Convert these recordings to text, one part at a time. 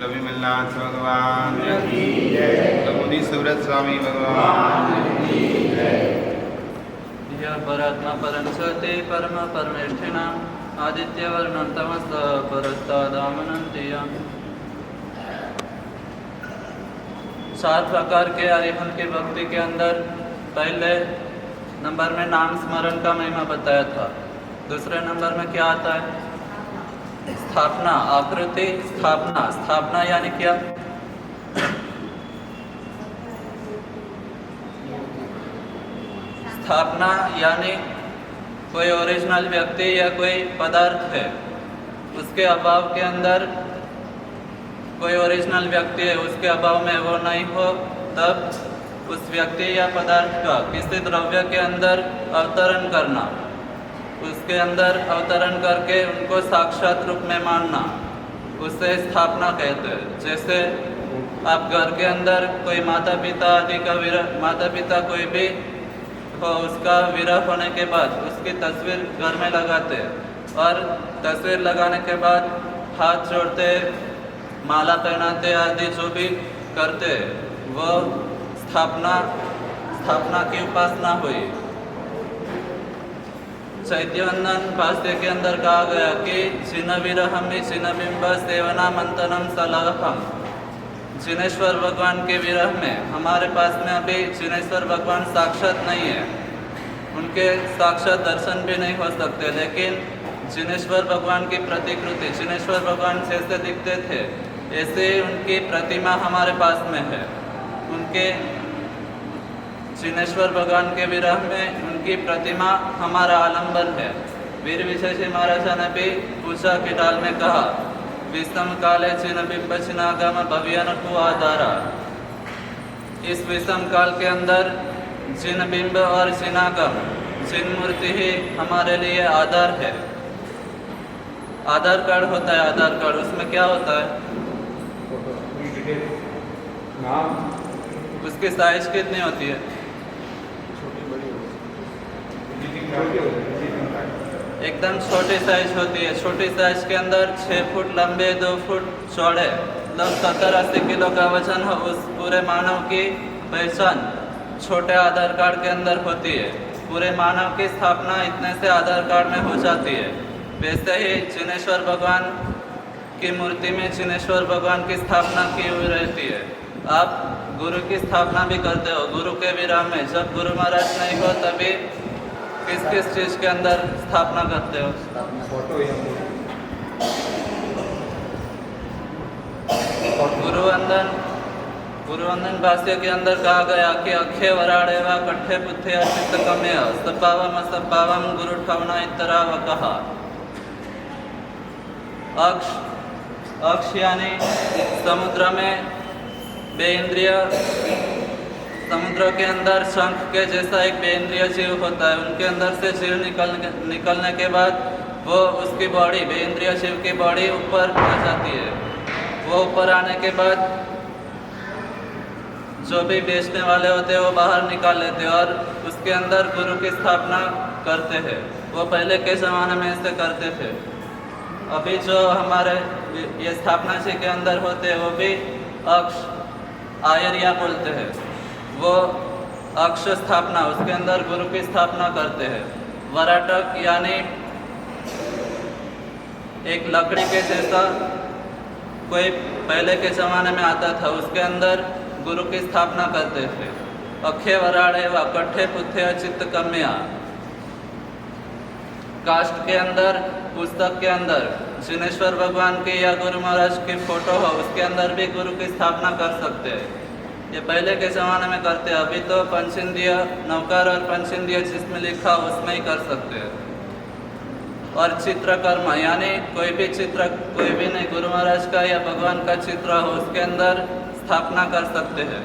कविमलनाथ भगवान मुनि सुव्रत स्वामी भगवान। यह परात्मा परंसते परम परमेष्ठिना आदित्य वर्णम तमस्त परस्तादामनंतियम। 7 प्रकार के अरिहंत की भक्ति के अंदर पहले नंबर में नाम स्मरण का महिमा बताया था। दूसरे नंबर में क्या आता है? स्थापना, आकृति स्थापना। स्थापना यानी क्या? स्थापना यानी कोई ओरिजिनल व्यक्ति या कोई पदार्थ है, उसके अभाव के अंदर कोई ओरिजिनल व्यक्ति है, उसके अभाव में वो नहीं हो, तब उस व्यक्ति या पदार्थ का किसी द्रव्य के अंदर अवतरण करना, उसके अंदर अवतरण करके उनको साक्षात रूप में मानना, उसे स्थापना कहते हैं। जैसे आप घर के अंदर कोई माता पिता आदि का विरह, माता पिता कोई भी हो, उसका विरह होने के बाद उसकी तस्वीर घर में लगाते हैं और तस्वीर लगाने के बाद हाथ जोड़ते, माला पहनाते आदि जो भी करते, वो स्थापना की उपासना हुई। चैत्यवंदन भाष्य के अंदर कहा गया कि जिन विरहम जिन बिंब सेवना मंथनम सलाहम। जिनेश्वर भगवान के विरह में हमारे पास में अभी जिनेश्वर भगवान साक्षात नहीं है, उनके साक्षात दर्शन भी नहीं हो सकते, लेकिन जिनेश्वर भगवान की प्रतिकृति, जिनेश्वर भगवान जैसे दिखते थे ऐसे उनकी प्रतिमा हमारे पास में है। उनके जिनेश्वर भगवान के विरह में उनकी प्रतिमा हमारा आलंबन है। वीर विशेषी महाराजा ने भी पूछा की डाल में कहा, विषम काले चिन्ह बिंब चिनागम भव्यन को आधारा। इस विषम काल के अंदर जिन बिंब और चिनागम, जिन मूर्ति ही हमारे लिए आधार है। आधार कार्ड होता है, आधार कार्ड, उसमें क्या होता है? उसकी साइज कितनी होती है? एकदम छोटी साइज होती है। छोटी साइज के अंदर 6 फुट लंबे, 2 फुट चौड़े, लगभग 70-80 किलो का वजन हो, उस पूरे मानव की पहचान छोटे आधार कार्ड के अंदर होती है। पूरे मानव की स्थापना इतने से आधार कार्ड में हो जाती है। वैसे ही जिनेश्वर भगवान की मूर्ति में जिनेश्वर भगवान की स्थापना की हुई रहती है। आप गुरु की स्थापना भी करते हो। गुरु के विराम में जब गुरु महाराज नहीं हो तभी किस किस चीज के अंदर स्थापना करते हो? गुरुवंदन भाष्य के अंदर कहा गया कि अखे वराड़े व कट्ठे पुथे अचित कमे सपावम असपावम गुरु ठवना इतरा व कहा। अक्ष यानी समुद्र में बेइंद्रिय, समुद्र के अंदर शंख के जैसा एक बेइंद्रिय जीव होता है। उनके अंदर से जीव निकलने के बाद वो उसकी बॉडी, बेइंद्रिय जीव की बॉडी ऊपर आ जाती है। वो ऊपर आने के बाद जो भी बेचने वाले होते हैं वो बाहर निकाल लेते हैं और उसके अंदर गुरु की स्थापना करते हैं। वो पहले के ज़माने में ऐसे करते थे। अभी जो हमारे ये स्थापना जी के अंदर होते हैं वो भी अक्ष आयरिया बोलते हैं। वो अक्ष स्थापना, उसके अंदर गुरु की स्थापना करते हैं। वराटक यानी एक लकड़ी के जैसा कोई पहले के ज़माने में आता था, उसके अंदर गुरु की स्थापना करते थे। अखे वराड़े व कट्ठे पुथे अचित कम्या। कास्ट के अंदर, पुस्तक के अंदर जिनेश्वर भगवान की या गुरु महाराज की फोटो हो, उसके अंदर भी गुरु की स्थापना कर सकते हैं। ये पहले के ज़माने में करते हैं। अभी तो पंचेंद्रिय नौकार और पंचेंद्रिय जिसमें लिखा उसमें ही कर सकते हैं। और चित्रकर्म यानी कोई भी चित्र, कोई भी नहीं, गुरु महाराज का या भगवान का चित्र हो उसके अंदर स्थापना कर सकते हैं।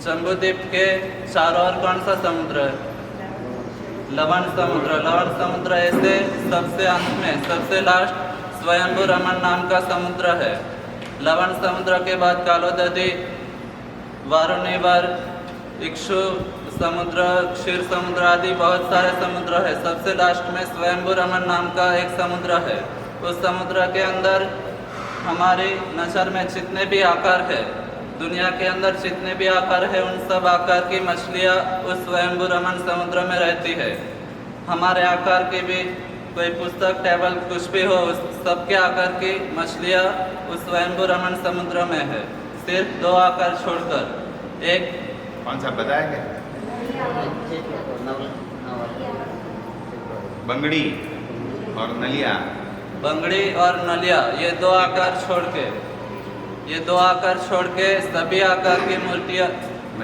जम्बूद्वीप के चारों ओर कौन सा समुद्र है? लवण समुद्र। लवण समुद्र ऐसे सबसे अंत में, सबसे लास्ट स्वयंभू रमन नाम का समुद्र है। लवण समुद्र के बाद कालोदधी, वारुणीवर, इक्षु समुद्र, क्षीर समुद्र आदि बहुत सारे समुद्र है। सबसे लास्ट में स्वयंभू रमन नाम का एक समुद्र है। उस समुद्र के अंदर हमारी नजर में जितने भी आकार है, दुनिया के अंदर जितने भी आकार है, उन सब आकार की मछलियाँ उस स्वयंभू रमन समुद्र में रहती है। हमारे आकार की भी कोई पुस्तक, टेबल, कुछ भी हो, उस सबके आकार की मछलियाँ उस स्वयंभू रमन समुद्र में है, सिर्फ 2 आकार छोड़कर। एक कौन सा बताया क्या? बंगड़ी और नलिया। बंगड़ी और नलिया, ये 2 आकार छोड़ के सभी आकार की मूर्तियाँ,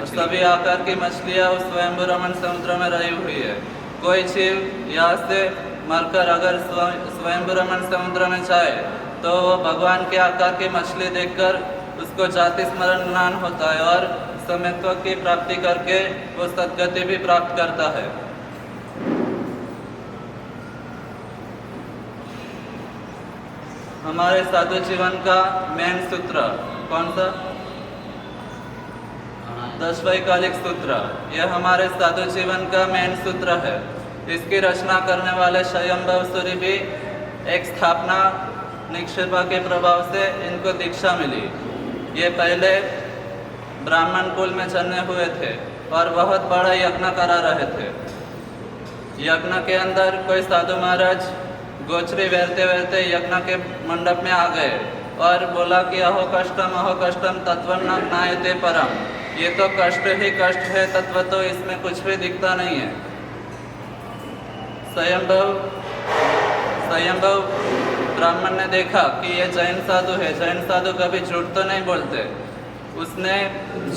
सभी आकार की मछलियाँ उस स्वयंभू रमन समुद्र में रही हुई है। कोई जीव यहाँ से मरकर अगर स्वयंभू रमन समुद्र में जाए तो वो भगवान के आकार की मछली देखकर उसको जाति स्मरण ज्ञान होता है और समत्व की प्राप्ति करके वो सद्गति भी प्राप्त करता है। हमारे साधु जीवन का मेन सूत्र कौन सा? 10 वैकालिक सूत्र। यह हमारे साधु जीवन का मेन सूत्र है। इसकी रचना करने वाले स्वयंभव सूरी भी एक स्थापना निक्षेपा के प्रभाव से इनको दीक्षा मिली। ये पहले ब्राह्मण कुल में जन्मे हुए थे और बहुत बड़ा यज्ञ करा रहे थे। यज्ञ के अंदर कोई साधु महाराज गोचरी वेरते यज्ञ के मंडप में आ गए और बोला कि अहो कष्टम तत्वन्न ज्ञायते परम। ये तो कष्ट ही कष्ट है, तत्व तो इसमें कुछ भी दिखता नहीं है। स्वयंभव ब्राह्मण ने देखा कि ये जैन साधु है, जैन साधु कभी झूठ तो नहीं बोलते। उसने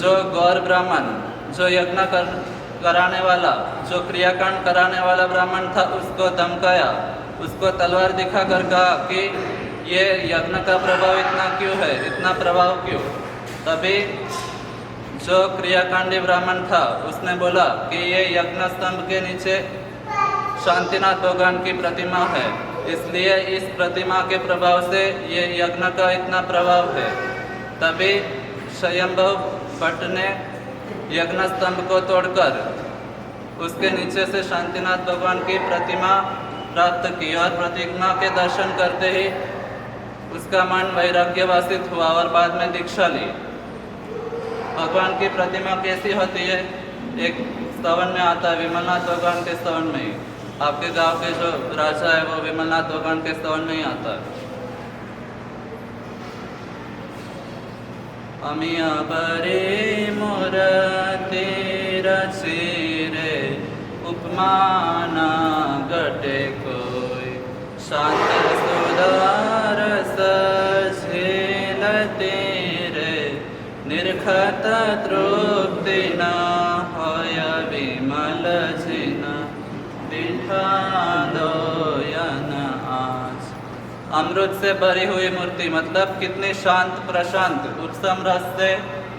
जो गौर ब्राह्मण, जो यज्ञ कराने वाला, जो क्रियाकांड कराने वाला ब्राह्मण था, उसको धमकाया, उसको तलवार दिखाकर कहा कि ये यज्ञ का प्रभाव इतना क्यों है, इतना प्रभाव क्यों। तभी जो क्रियाकांडी ब्राह्मण था उसने बोला कि ये यज्ञ स्तंभ के नीचे शांतिनाथ भगवान की प्रतिमा है, इसलिए इस प्रतिमा के प्रभाव से ये यज्ञ का इतना प्रभाव है। तभी स्वयंभव भट्ट ने यज्ञ स्तंभ को तोड़कर उसके नीचे से शांतिनाथ भगवान की प्रतिमा प्राप्त की और प्रतिमा के दर्शन करते ही उसका मन वैराग्यवासित हुआ और बाद में दीक्षा ली। भगवान की प्रतिमा कैसी होती है? एक स्तवन में आता है, विमलनाथ भगवान के स्तवन में ही। आपके गांव के जो राजा है वो विमलनाथ भगवान के स्तवन में ही आता है। अमिया बरे मूर्ति रचिरे उपमाना गटे कोई शांत सुधार सझेलते रे निर्खत तृप्ति न होय विमल जिन बिठादोयन आज। अमृत से भरी हुई मूर्ति मतलब कितनी शांत प्रशांत उत्तम रस से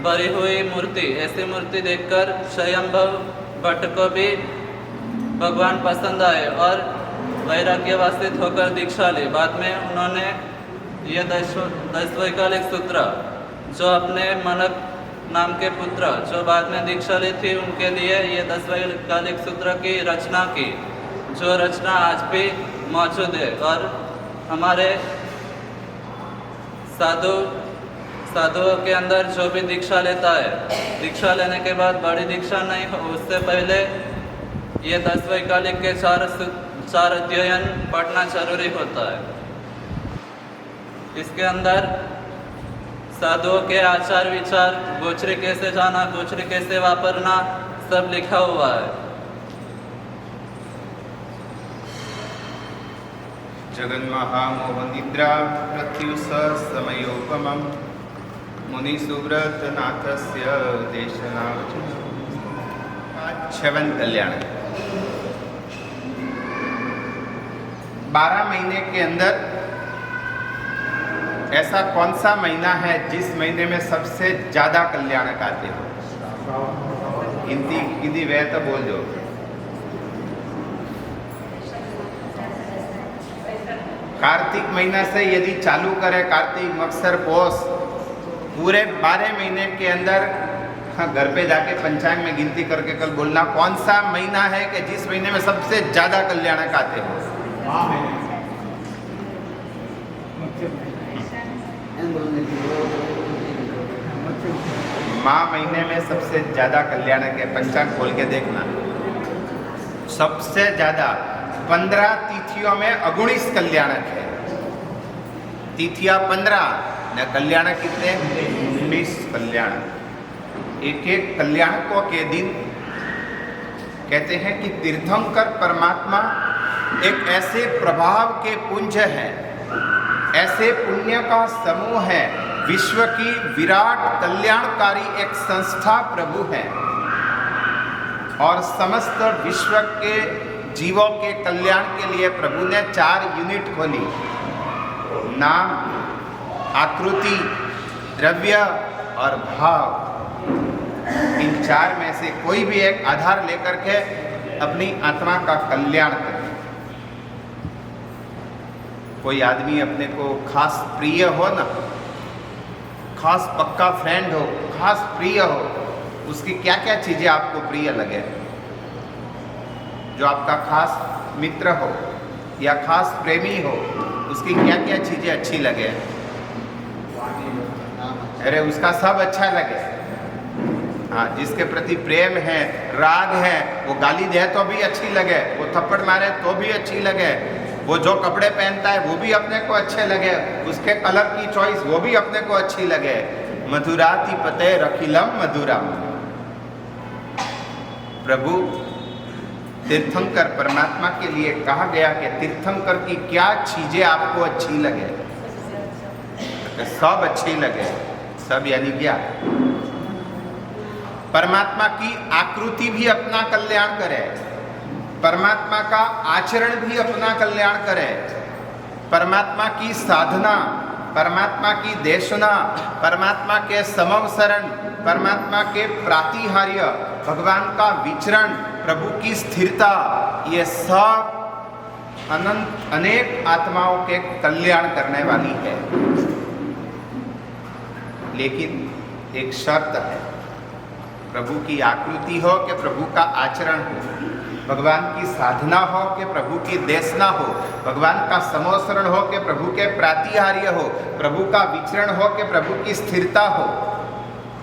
भरी हुई मूर्ति। ऐसी मूर्ति देखकर स्वयंभव भट्ट को भी भगवान पसंद आए और वैराग्यवासित होकर दीक्षा ली। बाद में उन्होंने ये 10 वैकालिक सूत्र जो अपने मनक नाम के पुत्र जो बाद में दीक्षा ली थी उनके लिए ये 10 वैकालिक सूत्र की रचना की, जो रचना आज भी मौजूद है। और हमारे साधुओं के अंदर जो भी दीक्षा लेता है, दीक्षा लेने के बाद बड़ी दीक्षा नहीं हो, उससे पहले ये 10 वैकालिक के 4 अध्ययन पढ़ना जरूरी होता है। इसके अंदर साधुओं के आचार विचार, गोचरी कैसे जाना, गोचरी कैसे वापरना, सब लिखा हुआ है। जगन महामोह निद्रा प्रत्युष समयोपमं मुनि सुव्रत नाथस्य देशना। छवन कल्याण 12 महीने के अंदर ऐसा कौन सा महीना है जिस महीने में सबसे ज्यादा कल्याण आते हो? गिनती वह तो बोल दो। कार्तिक महीना से यदि चालू करे, कार्तिक मक्सर पोष, पूरे 12 महीने के अंदर हाँ, घर पे जाके पंचांग में गिनती करके कल बोलना कौन सा महीना है कि जिस महीने में सबसे ज्यादा कल्याणक आते हो। माह महीने में सबसे ज्यादा कल्याणक है, पंचांग खोल के देखना। सबसे ज्यादा 15 तिथियों में 19 कल्याणक है। तिथियां 15 न कल्याणक कितने? 19 कल्याणक। एक एक कल्याणकों के दिन कहते हैं कि तीर्थंकर परमात्मा एक ऐसे प्रभाव के पुंज है, ऐसे पुण्य का समूह है, विश्व की विराट कल्याणकारी एक संस्था प्रभु है और समस्त विश्व के जीवों के कल्याण के लिए प्रभु ने 4 यूनिट खोली। नाम, आकृति, द्रव्य और भाव। इन 4 में से कोई भी एक आधार लेकर के अपनी आत्मा का कल्याण करे। कोई आदमी अपने को खास प्रिय हो ना, खास पक्का फ्रेंड हो, खास प्रिय हो, उसकी क्या क्या चीजें आपको प्रिय लगे? जो आपका खास मित्र हो या खास प्रेमी हो, उसकी क्या क्या चीजें अच्छी लगे? अरे उसका सब अच्छा लगे। हाँ, जिसके प्रति प्रेम है, राग है, वो गाली दे तो भी अच्छी लगे, वो थप्पड़ मारे तो भी अच्छी लगे, वो जो कपड़े पहनता है वो भी अपने को अच्छे लगे, उसके कलर की चॉइस वो भी अपने को अच्छी लगे। मधुराति पते रखिलम मधुराम। प्रभु तीर्थंकर परमात्मा के लिए कहा गया कि तीर्थंकर की क्या चीजें आपको अच्छी लगे? सब अच्छी लगे। सब यानी क्या? परमात्मा की आकृति भी अपना कल्याण करे, परमात्मा का आचरण भी अपना कल्याण करे, परमात्मा की साधना, परमात्मा की देशना, परमात्मा के समवसरण, परमात्मा के प्रातिहार्य, भगवान का विचरण, प्रभु की स्थिरता, ये सब अनेक आत्माओं के कल्याण करने वाली है। लेकिन एक शर्त है, प्रभु की आकृति हो कि प्रभु का आचरण हो, भगवान की साधना हो कि प्रभु की देशना हो, भगवान का समोसरण हो कि प्रभु के प्रातिहार्य हो, प्रभु का विचरण हो कि प्रभु की स्थिरता हो।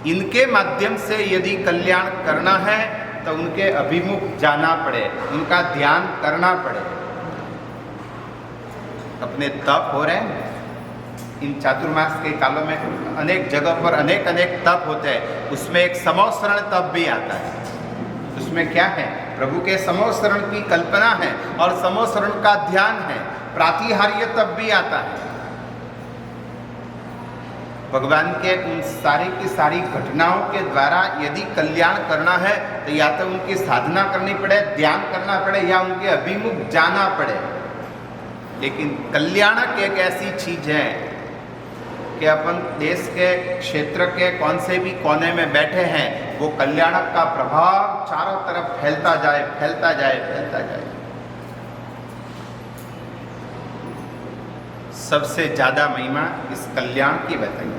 इनके माध्यम से यदि कल्याण करना है तो उनके अभिमुख जाना पड़े, उनका ध्यान करना पड़े। अपने तप हो रहे हैं इन चातुर्मास के कालों में, अनेक जगह पर अनेक अनेक तप होते हैं, उसमें एक समोसरण तप भी आता है। उसमें क्या है? प्रभु के समोसरण की कल्पना है और समोसरण का ध्यान है। प्रातिहार्य तप भी आता है। भगवान के उन सारी की सारी घटनाओं के द्वारा यदि कल्याण करना है तो या तो उनकी साधना करनी पड़े, ध्यान करना पड़े, या उनके अभिमुख जाना पड़े। लेकिन कल्याणक एक ऐसी चीज है कि अपन देश के क्षेत्र के कौन से भी कोने में बैठे हैं, वो कल्याणक का प्रभाव चारों तरफ फैलता जाए, फैलता जाए, फैलता जाए। सबसे ज्यादा महिमा इस कल्याण की बताई।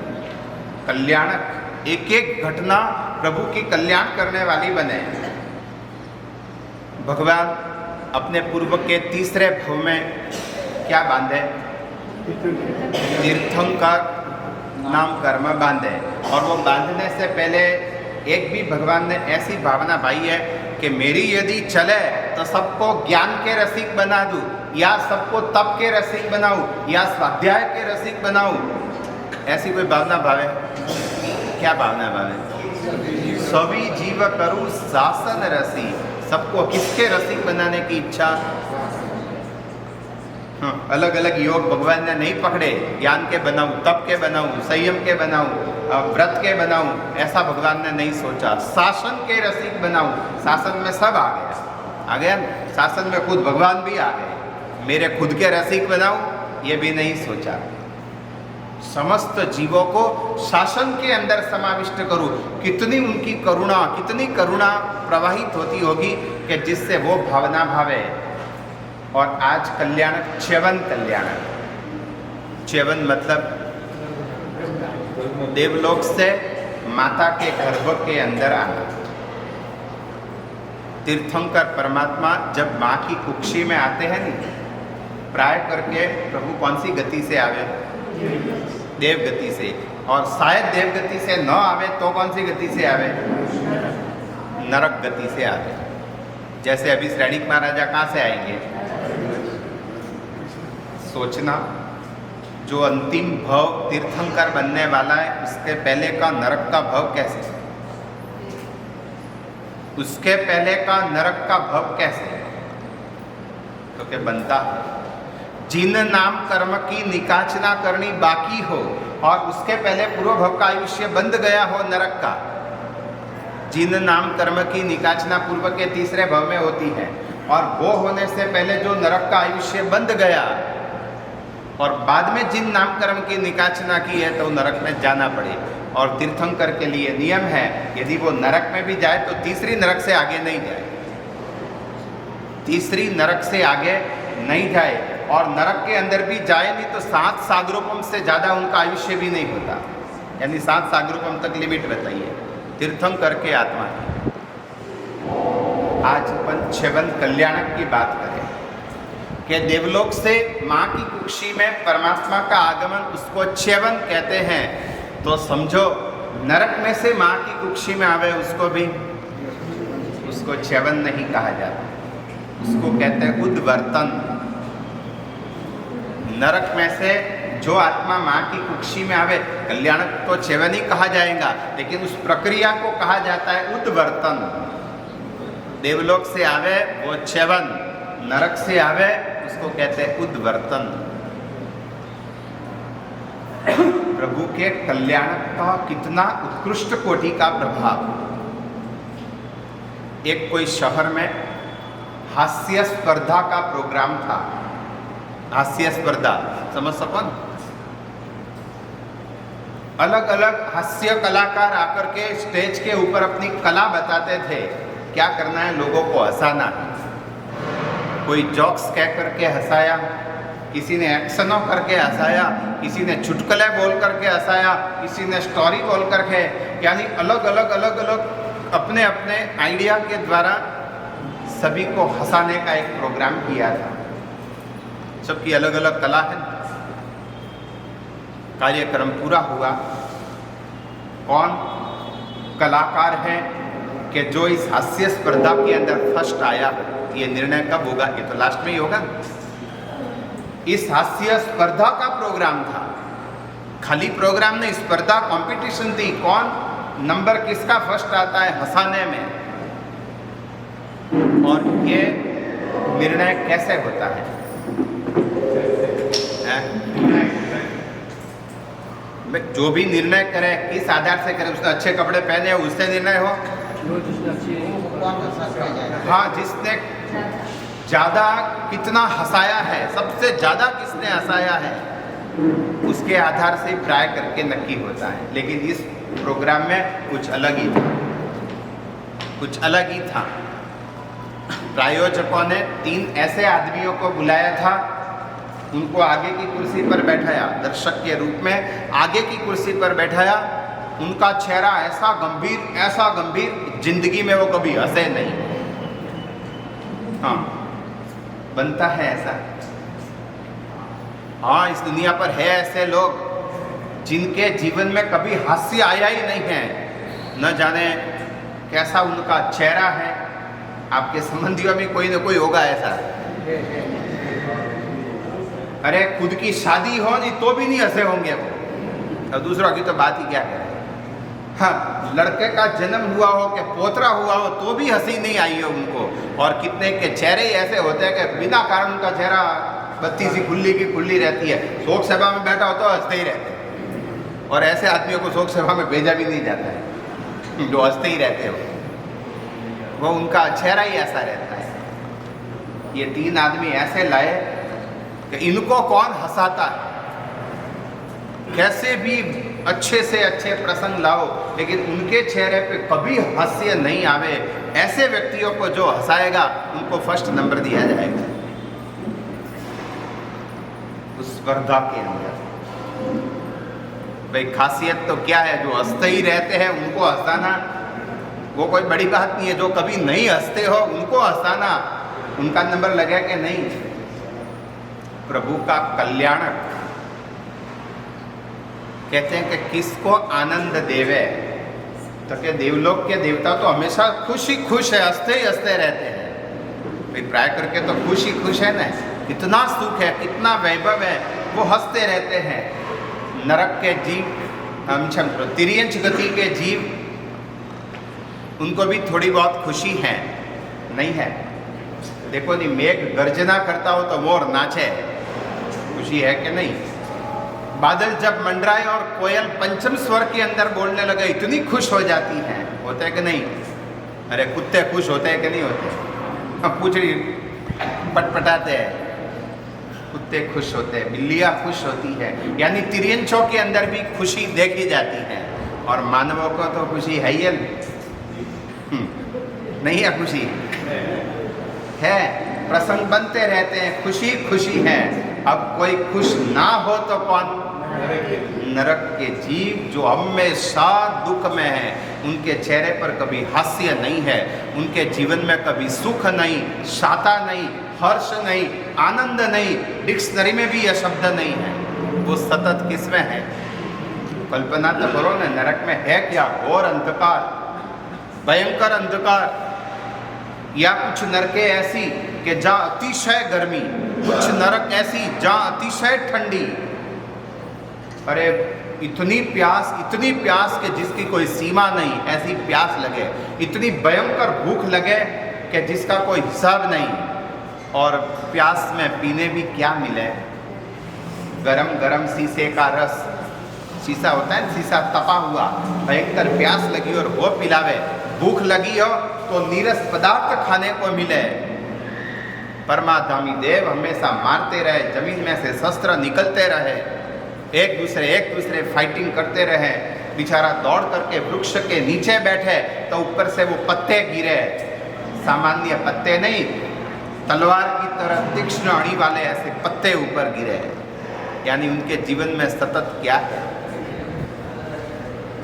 कल्याणक एक एक घटना प्रभु की कल्याण करने वाली बने। भगवान अपने पूर्व के तीसरे भव में क्या बांधे? तीर्थंकर नाम कर्म बांधे। और वो बांधने से पहले एक भी भगवान ने ऐसी भावना भाई है कि मेरी यदि चले तो सबको ज्ञान के रसिक बना दूं, या सबको तप के रसिक बनाऊं, या स्वाध्याय के रसिक बनाऊं। ऐसी कोई भावना भावे? क्या भावना भावे? सभी जीव करूं शासन रसी। सबको किसके रसिक बनाने की इच्छा? हाँ, अलग अलग योग भगवान ने नहीं पकड़े, ज्ञान के बनाऊं, तप के बनाऊं, संयम के बनाऊं, व्रत के बनाऊं, ऐसा भगवान ने नहीं सोचा। शासन के रसिक बनाऊं। शासन में सब आ गया ना? शासन में खुद भगवान भी आ गए। मेरे खुद के रसिक बनाऊं, ये भी नहीं सोचा। समस्त जीवों को शासन के अंदर समाविष्ट करूं। कितनी उनकी करुणा, कितनी करुणा प्रवाहित होती होगी कि जिससे वो भावना भावे। और आज कल्याणक च्यवन कल्याणक। च्यवन मतलब देवलोक से माता के गर्भ के अंदर आना। तीर्थंकर परमात्मा जब माँ की कुक्षी में आते हैं नी, प्राय करके प्रभु कौन सी गति से आवे? देव गति से। और शायद देव गति से न आवे तो कौन सी गति से आवे? नरक गति से आवे। जैसे अभी श्रेणिक महाराजा कहाँ से आएंगे? सोचना, जो अंतिम भव तीर्थंकर बनने वाला है उसके पहले का नरक का भव कैसे? उसके पहले का नरक का भव कैसे? तो क्या बनता है? जिन नाम कर्म की निकाचना करनी बाकी हो और उसके पहले पूर्व भव का आयुष्य बंध गया हो नरक का, जिन नाम कर्म की निकाचना पूर्व के तीसरे भव में होती है और वो होने से पहले जो नरक का आयुष्य बंध गया और बाद में जिन नाम कर्म की निकाचना की है तो नरक में जाना पड़े। और तीर्थंकर के लिए नियम है, यदि वो नरक में भी जाए तो तीसरी नरक से आगे नहीं जाए, तीसरी नरक से आगे नहीं जाए। और नरक के अंदर भी जाए नहीं तो 7 सागरोपम से ज़्यादा उनका आयुष्य भी नहीं होता, यानी 7 सागरोपम तक लिमिट बताइए तीर्थंकर के आत्मा की। आज अपन च्यवन कल्याणक की बात करें कि देवलोक से माँ की कुक्षी में परमात्मा का आगमन, उसको च्यवन कहते हैं। तो समझो नरक में से माँ की कुक्षी में आवे उसको भी, उसको च्यवन नहीं कहा जाता, उसको कहते हैं उद्वर्तन। नरक में से जो आत्मा माँ की कुक्षी में आवे, कल्याणक तो च्यवन ही कहा जाएगा, लेकिन उस प्रक्रिया को कहा जाता है उद्वर्तन। देवलोक से आवे वो च्यवन, नरक से आवे उसको कहते हैं उद्वर्तन। प्रभु के कल्याण का कितना उत्कृष्ट कोटि का प्रभाव। एक कोई शहर में हास्य स्पर्धा का प्रोग्राम था, हास्य स्पर्धा समझ सकन, अलग अलग हास्य कलाकार आकर के स्टेज के ऊपर अपनी कला बताते थे। क्या करना है? लोगों को हंसाना। कोई जोक्स कह करके हंसाया, किसी ने एक्शनों करके हंसाया, किसी ने चुटकुले बोल करके हंसाया, किसी ने स्टोरी बोल करके, यानी अलग अलग अपने अपने आइडिया के द्वारा सभी को हंसाने का एक प्रोग्राम किया था। सबकी अलग अलग कला है। कार्यक्रम पूरा हुआ। कौन कलाकार है कि जो इस हास्य स्पर्धा के अंदर फर्स्ट आया, ये निर्णय कब होगा? ये तो लास्ट में ही होगा। इस हास्य स्पर्धा का प्रोग्राम था, खाली प्रोग्राम नहीं, स्पर्धा कंपटीशन थी। कौन नंबर किसका फर्स्ट आता है हंसाने में, और ये निर्णय कैसे होता है? जो भी निर्णय करे किस आधार से करे? उसने अच्छे कपड़े पहने हो उससे निर्णय हो? हाँ, जिसने ज़्यादा कितना हंसाया है, सबसे ज़्यादा किसने हंसाया है, उसके आधार से प्राय करके नक्की होता है। लेकिन इस प्रोग्राम में कुछ अलग ही था, कुछ अलग ही था। प्रायोजकों ने 3 ऐसे आदमियों को बुलाया था, उनको आगे की कुर्सी पर बैठाया, दर्शक के रूप में आगे की कुर्सी पर बैठाया। उनका चेहरा ऐसा गंभीर, जिंदगी में वो कभी हंसे नहीं। हाँ, बनता है ऐसा। हाँ, इस दुनिया पर है ऐसे लोग जिनके जीवन में कभी हास्य आया ही नहीं है। न जाने कैसा उनका चेहरा है। आपके संबंधियों में कोई न कोई होगा ऐसा। अरे खुद की शादी हो नहीं तो भी नहीं हंसे होंगे वो, और दूसरों की तो बात ही क्या करें। हाँ, लड़के का जन्म हुआ हो कि पोतरा हुआ हो तो भी हंसी नहीं आई हो उनको। और कितने के चेहरे ऐसे होते हैं कि बिना कारण उनका चेहरा बत्ती सी खुली की खुली रहती है। शोक सभा में बैठा हो तो हंसते ही रहते हैं, और ऐसे आदमियों को शोक सभा में भेजा भी नहीं जाता है जो हंसते ही रहते हो। वो उनका चेहरा ही ऐसा रहता है। ये 3 आदमी ऐसे लाए कि इनको कौन हंसाता है। कैसे भी अच्छे से अच्छे प्रसंग लाओ, लेकिन उनके चेहरे पे कभी हास्य नहीं आवे। ऐसे व्यक्तियों को जो हंसाएगा उनको फर्स्ट नंबर दिया जाएगा उस स्पर्धा के अंदर। भाई खासियत तो क्या है, जो हंसते ही रहते हैं उनको हंसाना वो कोई बड़ी बात नहीं है, जो कभी नहीं हंसते हो उनको हंसाना उनका नंबर लगे कि नहीं। प्रभु का कल्याणक कहते हैं कि किसको आनंद देवे, तो क्या देवलोक के देवता तो हमेशा खुश ही खुश है, हंसते ही हंसते रहते हैं। भाई प्राय करके तो खुश ही खुश है ना, कितना सुख है, कितना वैभव है, वो हंसते रहते हैं। नरक के जीव, हम तिर्यंच गति के जीव, उनको भी थोड़ी बहुत खुशी है, नहीं है? देखो नहीं, मेघ गर्जना करता हो तो मोर नाचे, खुशी है कि नहीं? बादल जब मंडराए और कोयल पंचम स्वर के अंदर बोलने लगे, इतनी खुश हो जाती हैं, होता है कि नहीं? अरे कुत्ते खुश होते हैं कि नहीं होते? हम पूछड़ी पटपटाते हैं, कुत्ते खुश होते हैं, बिल्लियाँ खुश होती है, यानी तिर्यंचों के अंदर भी खुशी देखी जाती है। और मानवों को तो खुशी है ही नहीं है? खुशी है, प्रसंग बनते रहते हैं, खुशी खुशी है। अब कोई खुश ना हो तो कौन? नरक के जीव जो हमेशा दुख में है, उनके चेहरे पर कभी हास्य नहीं है, उनके जीवन में कभी सुख नहीं, शाता नहीं, हर्ष नहीं, आनंद नहीं, डिक्शनरी में भी यह शब्द नहीं है। वो सतत किसमें है? कल्पना तो करो ना, नरक में है क्या? घोर अंधकार, भयंकर अंधकार, या कुछ नरकें ऐसी कि जहाँ अतिशय गर्मी, कुछ नरक ऐसी जहाँ अतिशय ठंडी। अरे इतनी प्यास कि जिसकी कोई सीमा नहीं, ऐसी प्यास लगे, इतनी भयंकर भूख लगे कि जिसका कोई हिसाब नहीं। और प्यास में पीने भी क्या मिले? गरम गरम शीशे का रस, शीशा होता है, शीशा तपा हुआ, भयंकर प्यास लगी और वो पिलावे। भूख लगी हो तो नीरस पदार्थ खाने को मिले। परमाधामी देव हमेशा मारते रहे, जमीन में से शस्त्र निकलते रहे, एक दूसरे फाइटिंग करते रहे। बेचारा दौड़ करके वृक्ष के नीचे बैठे तो ऊपर से वो पत्ते गिरे, सामान्य पत्ते नहीं, तलवार की तरह तीक्ष्ण अणी वाले ऐसे पत्ते ऊपर गिरे। यानी उनके जीवन में सतत क्या है?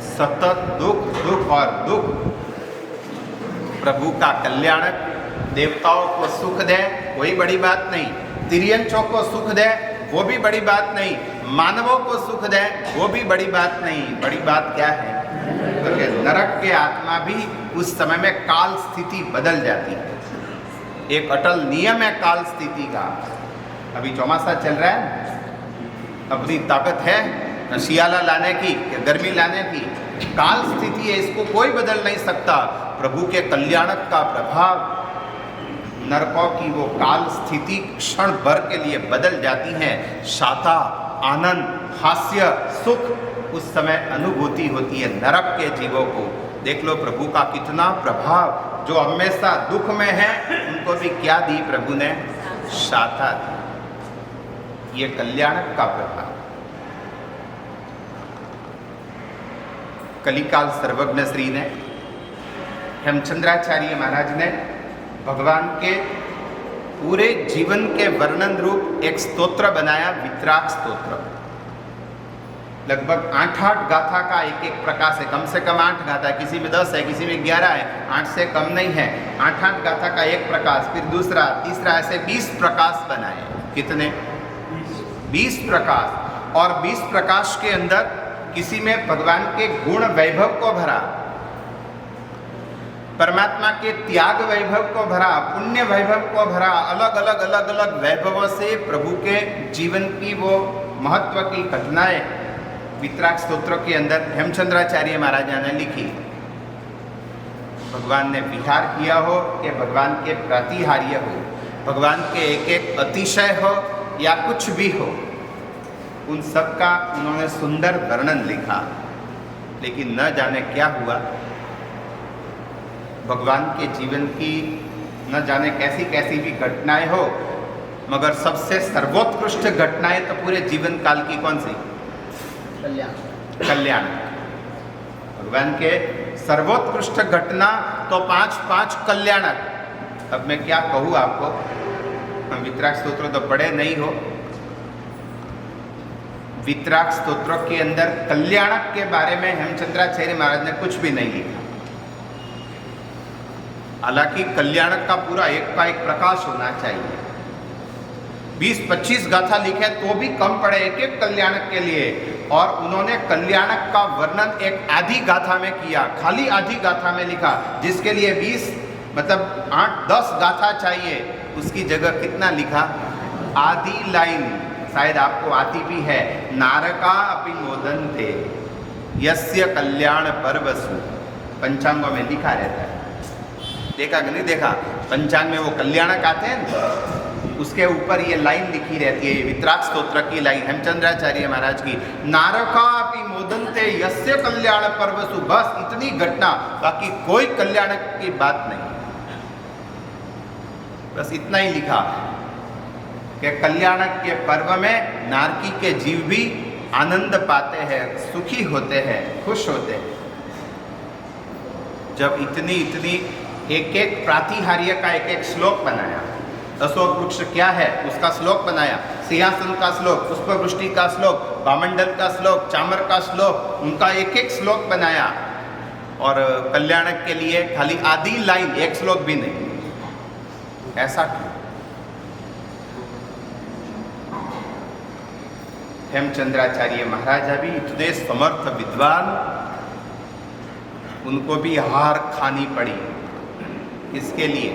सतत दुख, दुख और दुख। प्रभु का कल्याणक देवताओं को सुख दे, कोई बड़ी बात नहीं। तिर्यंचों को सुख दे, वो भी बड़ी बात नहीं। मानवों को सुख दे, वो भी बड़ी बात नहीं। बड़ी बात क्या है? तो नरक के आत्मा भी उस समय में काल स्थिति बदल जाती है। एक अटल नियम है काल स्थिति का। अभी चौमासा चल रहा है, अपनी ताकत है शियाला लाने की, गर्मी लाने की, काल स्थिति है, इसको कोई बदल नहीं सकता। प्रभु के कल्याणक का प्रभाव, नरकों की वो काल स्थिति क्षण भर के लिए बदल जाती है। शाता, आनंद, हास्य, सुख उस समय अनुभूति होती है नरक के जीवों को। देख लो प्रभु का कितना प्रभाव। जो हमेशा दुख में है उनको भी क्या दी प्रभु ने? शाता दी। ये कल्याणक का प्रभाव। कलिकाल सर्वज्ञ श्री ने, हेमचंद्राचार्य महाराज ने भगवान के पूरे जीवन के वर्णन रूप एक स्तोत्र बनाया, वितराग स्तोत्र। लगभग 8-8 गाथा का एक प्रकाश है, कम से कम 8 गाथा, किसी में 10 है, किसी में 11 है, 8 से कम नहीं है। 8-8 गाथा का एक प्रकाश, फिर दूसरा, तीसरा, ऐसे 20 प्रकाश बनाए। कितने? 20 प्रकाश। और 20 प्रकाश के अंदर किसी में भगवान के गुण वैभव को भरा, परमात्मा के त्याग वैभव को भरा, पुण्य वैभव को भरा। अलग अलग वैभवों से प्रभु के जीवन की वो महत्व की घटनाएं वितराग स्तोत्र के अंदर हेमचंद्राचार्य महाराज ने लिखी। भगवान ने विहार किया हो कि भगवान के प्रातिहार्य हो, भगवान के एक अतिशय हो या कुछ भी हो, उन सब का उन्होंने सुंदर वर्णन लिखा। लेकिन न जाने क्या हुआ, भगवान के जीवन की न जाने कैसी कैसी भी घटनाएं हो, मगर सबसे सर्वोत्कृष्ट घटनाएं तो पूरे जीवन काल की कौन सी? कल्याण। भगवान के सर्वोत्कृष्ट घटना तो 5 कल्याणक। अब मैं क्या कहूँ आपको, हम वितराग स्तोत्र तो पढ़े नहीं हो। वितराग स्तोत्र के अंदर कल्याणक के बारे में हेमचंद्राचार्य महाराज ने कुछ भी नहीं लिखा। हालांकि कल्याणक का पूरा एक का एक प्रकाश होना चाहिए। 20-25 गाथा लिखे तो भी कम पड़े एक एक कल्याणक के लिए। और उन्होंने कल्याणक का वर्णन एक आधी गाथा में किया, खाली आधी गाथा में लिखा, जिसके लिए 20 मतलब 8-10 गाथा चाहिए। उसकी जगह कितना लिखा? आधी लाइन, शायद आपको आती भी है। नारका अपि मोदन्ते यस्य कल्याण पर्वसु, पंचांगों में लिखा रहता है। देखा कि नहीं देखा? पंचांग में वो कल्याणक आते हैं ना, उसके ऊपर ये लाइन लिखी रहती है, वितराग स्तोत्र की लाइन हेमचंद्राचार्य महाराज की। नारका अपि मोदन्ते यस्य कल्याण पर्वसु, बस इतनी घटना, बाकी कोई कल्याणक की बात नहीं। बस इतना ही लिखा कि कल्याणक के पर्व में नारकी के जीव भी आनंद पाते हैं, सुखी होते हैं, खुश होते हैं। जब इतनी एक एक प्रातिहार्य का एक एक श्लोक बनाया, अशोक वृक्ष क्या है उसका श्लोक बनाया, सिंहासन का श्लोक, पुष्पवृष्टि का श्लोक, वामंडल का श्लोक, चामर का श्लोक, उनका एक एक श्लोक बनाया। और कल्याणक के लिए खाली आधी लाइन, एक श्लोक भी नहीं। ऐसा क्यों? हेमचंद्राचार्य महाराजा भी इतने समर्थ विद्वान, उनको भी हार खानी पड़ी। इसके लिए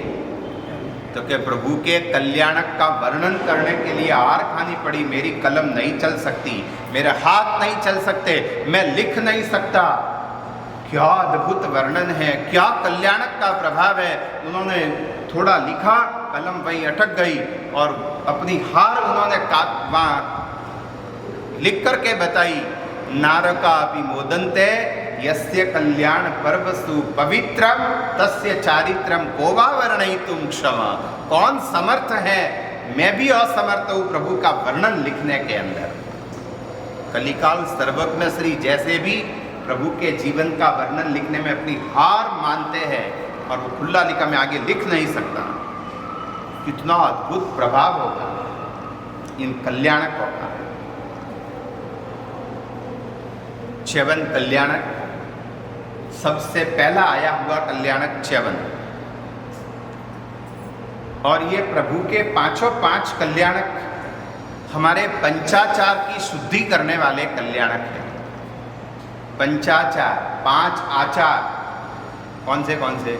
तो कि प्रभु के कल्याणक का वर्णन करने के लिए हार खानी पड़ी। मेरी कलम नहीं चल सकती, मेरे हाथ नहीं चल सकते, मैं लिख नहीं सकता। क्या अद्भुत वर्णन है, क्या कल्याणक का प्रभाव है। उन्होंने थोड़ा लिखा, कलम वहीं अटक गई और अपनी हार उन्होंने लिख करके बताई। नारका अपि मोदन्ते यस्य कल्याण पर्वसु पवित्रम तस्य चारित्रम को वा वर्णयितुम क्षमा। कौन समर्थ है? मैं भी असमर्थ हूँ प्रभु का वर्णन लिखने के अंदर। कलिकाल सर्वज्ञ श्री जैसे भी प्रभु के जीवन का वर्णन लिखने में अपनी हार मानते हैं और वो खुला लिखा मैं आगे लिख नहीं सकता। कितना अद्भुत प्रभाव होगा इन कल्याणकों का। च्यवन कल्याणक सबसे पहला आया हुआ कल्याणक च्यवन, और ये प्रभु के पांचों पांच कल्याणक हमारे पंचाचार की शुद्धि करने वाले कल्याणक हैं। पंचाचार, पांच आचार कौन से?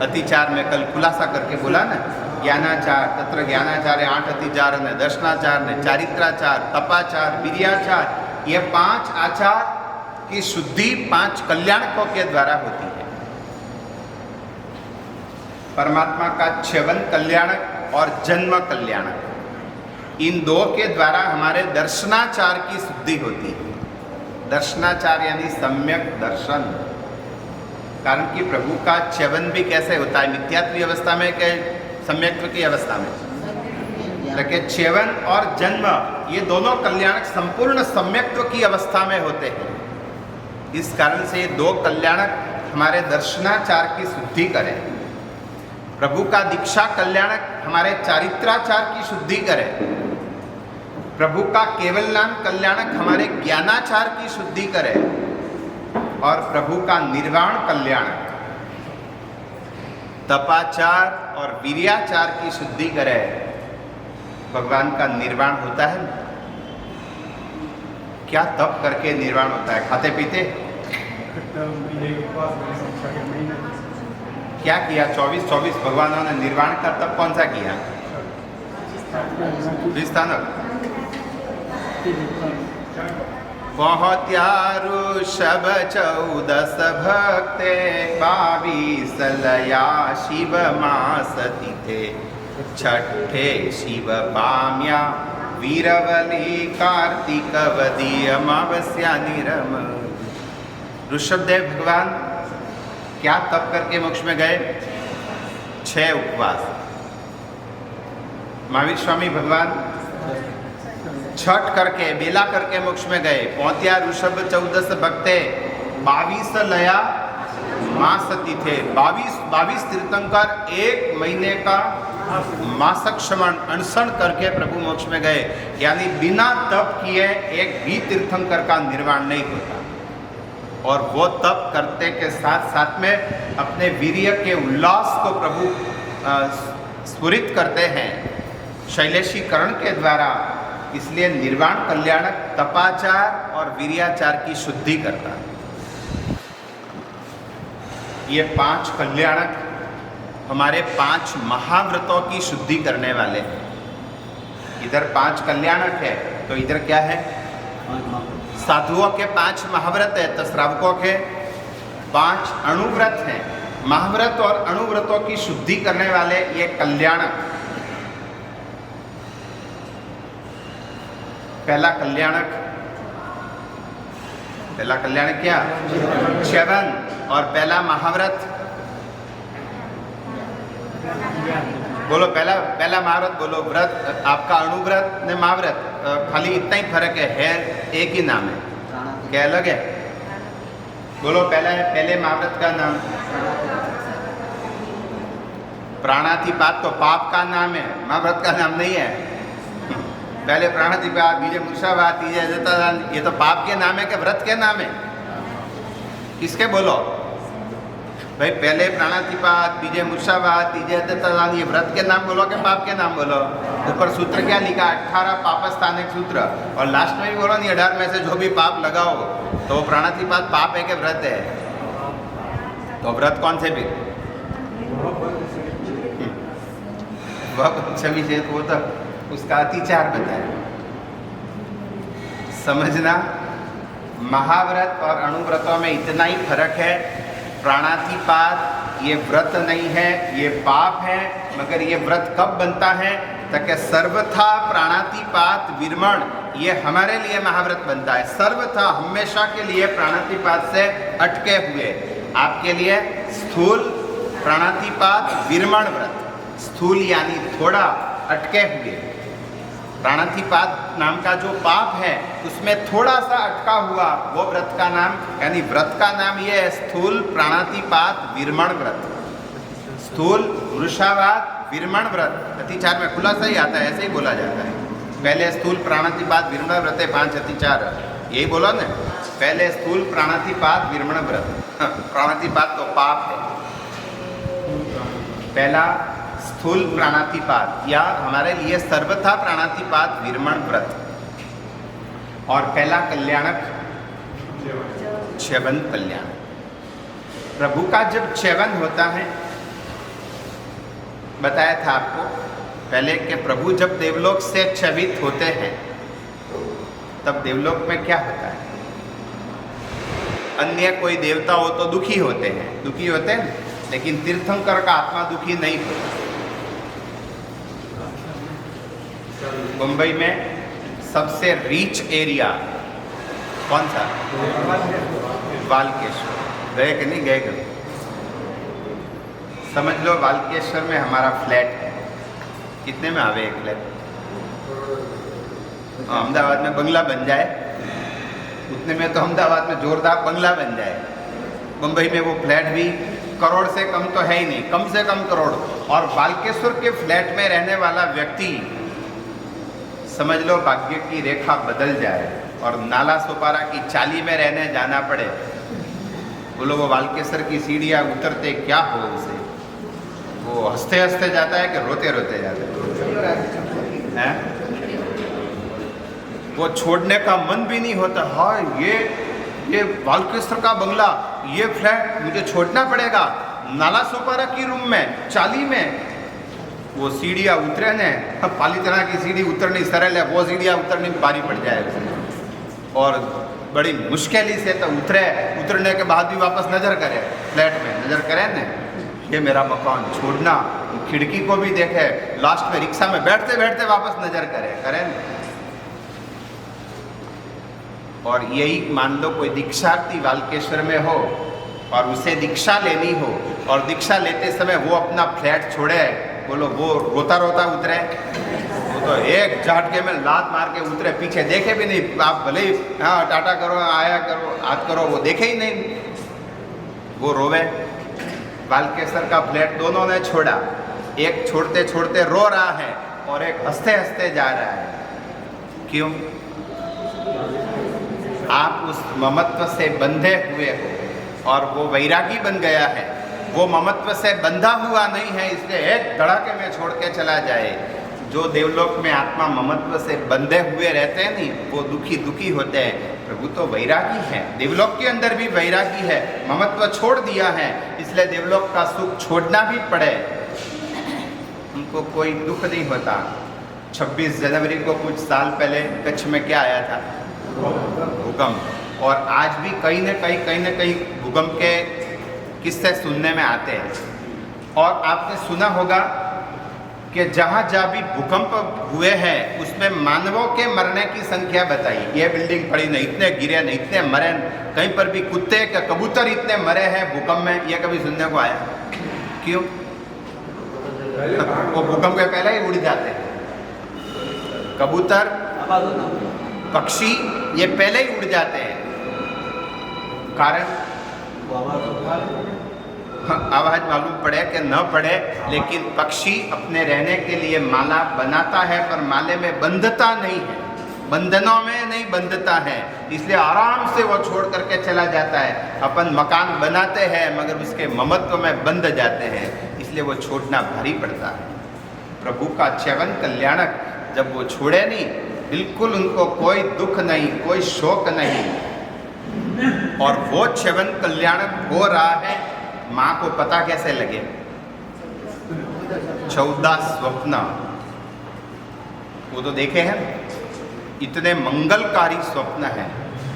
अतिचार में कल खुलासा करके बोला ना, ज्ञानाचार, तत्र ज्ञानाचार 8 अतिचार ने, दर्शनाचार ने, चारित्राचार, तपाचार, वीर्याचार, ये 5 आचार की शुद्धि 5 कल्याणकों के द्वारा होती है। परमात्मा का च्यवन कल्याणक और जन्म कल्याणक, इन दो के द्वारा हमारे दर्शनाचार की शुद्धि होती है। दर्शनाचार यानी सम्यक दर्शन। कारण कि प्रभु का च्यवन भी कैसे होता है? मिथ्यात्व अवस्था में के सम्यक्त्व की अवस्था में। लेकिन च्यवन और जन्म ये दोनों कल्याणक संपूर्ण सम्यक्त्व की अवस्था में होते हैं। इस कारण से ये दो कल्याणक हमारे दर्शनाचार की शुद्धि करें। प्रभु का दीक्षा कल्याणक हमारे चारित्राचार की शुद्धि करे। प्रभु का केवल नाम कल्याणक हमारे ज्ञानाचार की शुद्धि करे। और प्रभु का निर्वाण कल्याणक तपाचार और वीर्याचार की शुद्धि करे। भगवान का निर्वाण होता है। क्या तप करके निर्वाण होता है? खाते पीते? क्या किया? 24 भगवानों ने निर्वाण का तप कौन सा किया? पहुँत्यारु शब 14 भक्ते 22 लया शिव मास तिथे छठे शिव पाम्या वीरवली कार्तिक वदी अमावस्या निरम। ऋषभदेव भगवान क्या तप करके मोक्ष में गए? 6 उपवास। महावीर स्वामी भगवान छठ करके बेला करके मोक्ष में गए। पहुँत्या ऋषभ 14 भक्ते 22 लया मास तिथे 22 तीर्थंकर 1 महीने का मासक श्रमण अनशन करके प्रभु मोक्ष में गए, यानी बिना तप किए एक भी तीर्थंकर का निर्वाण नहीं होता। और वो तप करते के साथ साथ में अपने वीर्य के उल्लास को प्रभु स्फुरित करते हैं शैलेशीकरण के द्वारा। इसलिए निर्वाण कल्याणक तपाचार और वीर्याचार की शुद्धि करता है। ये 5 कल्याणक हमारे 5 महाव्रतों की शुद्धि करने वाले हैं। इधर 5 कल्याणक है तो इधर क्या है? साधुओं के 5 महाव्रत है, तो श्रावकों के 5 अणुव्रत हैं। महाव्रत और अणुव्रतों की शुद्धि करने वाले ये कल्याणक। पहला कल्याणक क्या? च्यवन। और पहला महाव्रत बोलो, पहला महाव्रत बोलो। व्रत आपका अणुव्रत ने महाव्रत खाली इतना ही फर्क है एक ही नाम है, क्या अलग है? बोलो पहले महाव्रत का नाम प्राणातिपात, तो पाप का नाम है, महाव्रत का नाम नहीं है। पहले प्राणातिपात, बीजे मूर्छावात, तीजे जतादान, ये तो पाप के नाम है कि व्रत के नाम है? किसके बोलो भाई? पहले प्राणातिपात, बीजे मूर्छावात, तीजे जतादान, ये व्रत के नाम बोलो कि पाप के नाम बोलो? ऊपर सूत्र क्या लिखा? 18 पापस्थानिक सूत्र। और लास्ट में भी बोलो नहीं, 18 में से जो भी पाप लगाओ तो प्राणातिपात पाप है कि व्रत है? तो व्रत कौन से भी? वह पंचमी से वो तो उसका अतिचार बताया। समझना, महाव्रत और अणुव्रतों में इतना ही फर्क है। प्राणातिपात ये व्रत नहीं है, ये पाप है। मगर ये व्रत कब बनता है? ताकि सर्वथा प्राणातिपात विरमण ये हमारे लिए महाव्रत बनता है। सर्वथा हमेशा के लिए प्राणातिपात से अटके हुए। आपके लिए स्थूल प्राणातिपात विरमण व्रत, स्थूल यानी थोड़ा अटके हुए। प्राणातिपात नाम का जो पाप है उसमें थोड़ा सा अटका हुआ, वो व्रत का नाम, यानी व्रत का नाम ये है स्थूल प्राणातिपात विरमण व्रत। स्थूल वृषावात विरमण व्रत, अतिचार में खुलासा ही आता है, ऐसे ही बोला जाता है। पहले स्थूल प्राणातिपात विरमण व्रत है, 5 अतिचार, यही बोला ना? पहले स्थूल प्राणातिपात विरमण व्रत। प्राणातिपात तो पाप है। पहला स्थूल प्राणातिपात या हमारे लिए सर्वथा प्राणातिपात विरमण व्रत। और पहला कल्याणक च्यवन कल्याण। प्रभु का जब च्यवन होता है, बताया था आपको पहले कि प्रभु जब देवलोक से च्यवित होते हैं तब देवलोक में क्या होता है? अन्य कोई देवता हो तो दुखी होते हैं, लेकिन तीर्थंकर का आत्मा दुखी नहीं होता। मुंबई में सबसे रिच एरिया कौन सा? वालकेश्वर। गए कि नहीं गए कभी? समझ लो वालकेश्वर में हमारा फ्लैट है। कितने में आवे एक फ्लैट? अहमदाबाद में बंगला बन जाए उतने में तो अहमदाबाद में जोरदार बंगला बन जाए। मुंबई में वो फ्लैट भी करोड़ से कम तो है ही नहीं, कम से कम करोड़। और बालकेश्वर के फ्लैट में रहने वाला व्यक्ति समझ लो भाग्य की रेखा बदल जाए और नाला सोपारा की चाली में रहने जाना पड़े। बोलो वो बालकेश्वर की सीढ़ियाँ उतरते क्या हो उसे? वो हंसते हंसते जाता है कि रोते रोते जाता है? वो छोड़ने का मन भी नहीं होता। हाँ, ये बालकेश्वर का बंगला, ये फ्लैट मुझे छोड़ना पड़ेगा। नाला सोपारा की रूम में, चाली में वो सीढ़ियाँ उतरे ने, पालीताना की सीढ़ी उतरनी सरल है, वो सीढ़ियाँ उतरनी भारी पड़ जाए। और बड़ी मुश्किल से तो उतरने के बाद भी वापस नज़र करे, फ्लैट में नज़र करे ने, ये मेरा मकान छोड़ना, खिड़की को भी देखे, लास्ट में रिक्शा में बैठते बैठते वापस नज़र करे न। और यही मान लो कोई दीक्षार्थी बालकेश्वर में हो और उसे दीक्षा लेनी हो और दीक्षा लेते समय वो अपना फ्लैट छोड़े, बोलो वो रोता रोता उतरे? वो तो एक झटके में लात मार के उतरे, पीछे देखे भी नहीं। आप भले ही हाँ टाटा करो, आया करो, हाथ करो, वो देखे ही नहीं, वो रोवे। बालकेश्वर का फ्लैट दोनों ने छोड़ा एक छोड़ते छोड़ते रो रहा है और एक हंसते हंसते जा रहा है। क्यों? आप उस ममत्व से बंधे हुए हो और वो वैरागी बन गया है। वो ममत्व से बंधा हुआ नहीं है, इसलिए एक धड़ाके में छोड़ के चला जाए। जो देवलोक में आत्मा ममत्व से बंधे हुए रहते हैं नहीं, वो दुखी दुखी होते हैं। प्रभु तो वैरागी है, देवलोक के अंदर भी वैरागी है, ममत्व छोड़ दिया है, इसलिए देवलोक का सुख छोड़ना भी पड़े, उनको कोई दुख नहीं होता। 26 जनवरी को कुछ साल पहले कच्छ में क्या आया था? भूकंप। और आज भी कहीं न कहीं भूकंप के किस्से सुनने में आते हैं। और आपने सुना होगा कि जहाँ जहाँ भी भूकंप हुए हैं उसमें मानवों के मरने की संख्या बताई। ये बिल्डिंग पड़ी नहीं, इतने गिरे नहीं, इतने मरे, कहीं पर भी कुत्ते के कबूतर इतने मरे हैं भूकंप में, ये कभी सुनने को आया? क्यों? वो भूकंप के पहले ही उड़ जाते हैं। कबूतर, पक्षी ये पहले ही उड़ जाते हैं। कारण आवाज मालूम पड़े कि न पड़े, लेकिन पक्षी अपने रहने के लिए माला बनाता है, पर माले में बंधता नहीं है, बंधनों में नहीं बंधता है, इसलिए आराम से वो छोड़ करके चला जाता है। अपन मकान बनाते हैं मगर उसके ममत्व में बंध जाते हैं, इसलिए वो छोड़ना भारी पड़ता है। प्रभु का च्यवन कल्याणक जब वो छोड़े नहीं, बिल्कुल उनको कोई दुख नहीं, कोई शोक नहीं, और वो च्यवन कल्याणक हो रहा है। माँ को पता कैसे लगे? 14 स्वप्न वो तो देखे हैं, इतने मंगलकारी स्वप्न हैं,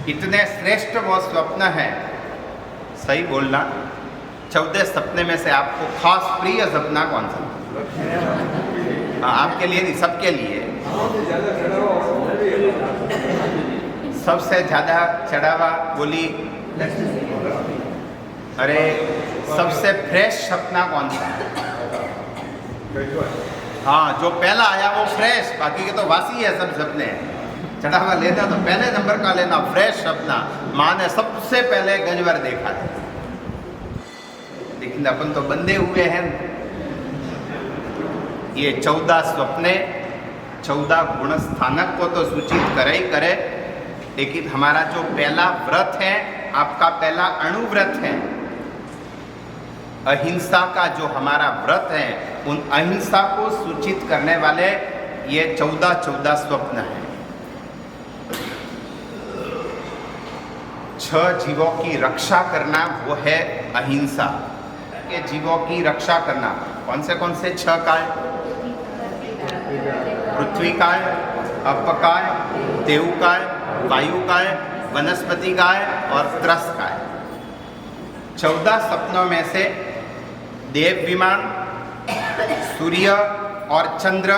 इतने श्रेष्ठ वो स्वप्न हैं। सही बोलना, 14 सपने में से आपको खास प्रिय सपना कौन सा? हाँ, आपके लिए नहीं, सबके लिए। सबसे ज्यादा चढ़ावा बोली, अरे सबसे फ्रेश सपना कौन सा? हाँ, जो पहला आया वो फ्रेश, बाकी के तो वासी है सब सपने। चढ़ावा लेना तो पहले नंबर का लेना, फ्रेश सपना। माँ ने सबसे पहले गंजवर देखा है, लेकिन अपन तो बंधे हुए हैं। ये 14 स्वप्ने 14 गुण स्थानक को तो सूचित करे ही करे, लेकिन हमारा जो पहला व्रत है, आपका पहला अणुव्रत है, अहिंसा का जो हमारा व्रत है, उन अहिंसा को सूचित करने वाले ये 14 स्वप्न हैं। 6 जीवों की रक्षा करना वो है अहिंसा। के जीवों की रक्षा करना कौन से 6 काय? पृथ्वी काय, अपकाय, देवकाय, वायुकाय, वनस्पति काय और त्रस काय। 14 सपनों में से देव विमान, सूर्य और चंद्र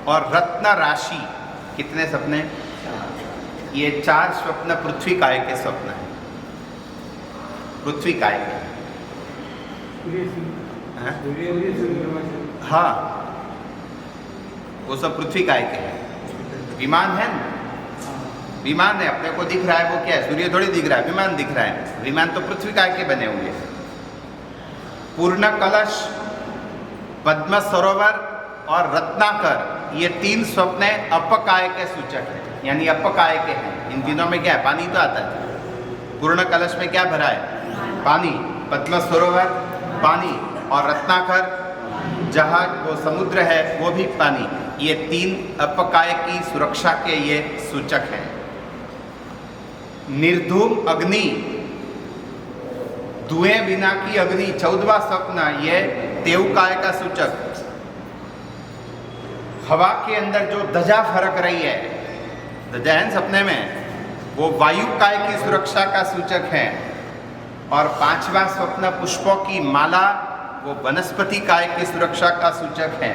और रत्न राशि, कितने सपने? ये 4 स्वप्न पृथ्वी काय के स्वप्न हैं। पृथ्वी काय के, हाँ, वो सब पृथ्वी काय के हैं। विमान है ना, विमान है, अपने को दिख रहा है, वो क्या है? सूर्य थोड़ी दिख रहा है, विमान दिख रहा है। विमान तो पृथ्वी काय के बने हुए हैं। पूर्ण कलश, पद्म सरोवर और रत्नाकर, ये 3 स्वप्न अपकाय के सूचक हैं, यानी अपकाय के हैं। इन तीनों में क्या है? पानी तो आता है। पूर्ण कलश में क्या भरा है? पानी। पद्म सरोवर पानी, और रत्नाकर जहाँ वो समुद्र है वो भी पानी। ये 3 अपकाय की सुरक्षा के ये सूचक हैं। निर्धूम अग्नि, धुएं बिना की अग्नि, 14वां स्वप्न, ये देवकाय का सूचक। हवा के अंदर जो ध्वजा फरक रही है, ध्वजा है सपने में, वो वायुकाय की सुरक्षा का सूचक है। और 5वां स्वप्न पुष्पों की माला, वो वनस्पति काय की सुरक्षा का सूचक है।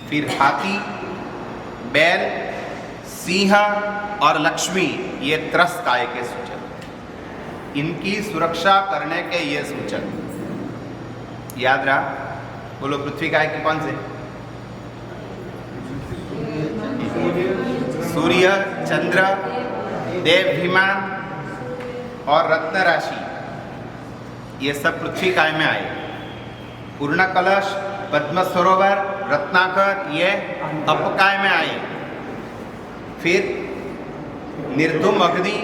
फिर हाथी, बैल, सिंह और लक्ष्मी, ये त्रस काय के सूचक। इनकी सुरक्षा करने के ये सूचक याद रहा। बोलो, पृथ्वी काय के कौन से? सूर्य, चंद्र, देव विमान और रत्न राशि, ये सब पृथ्वी काय में आए। पूर्ण कलश, पद्म सरोवर, रत्नाकर, ये अपकाय में आए। फिर निर्धुम अग्नि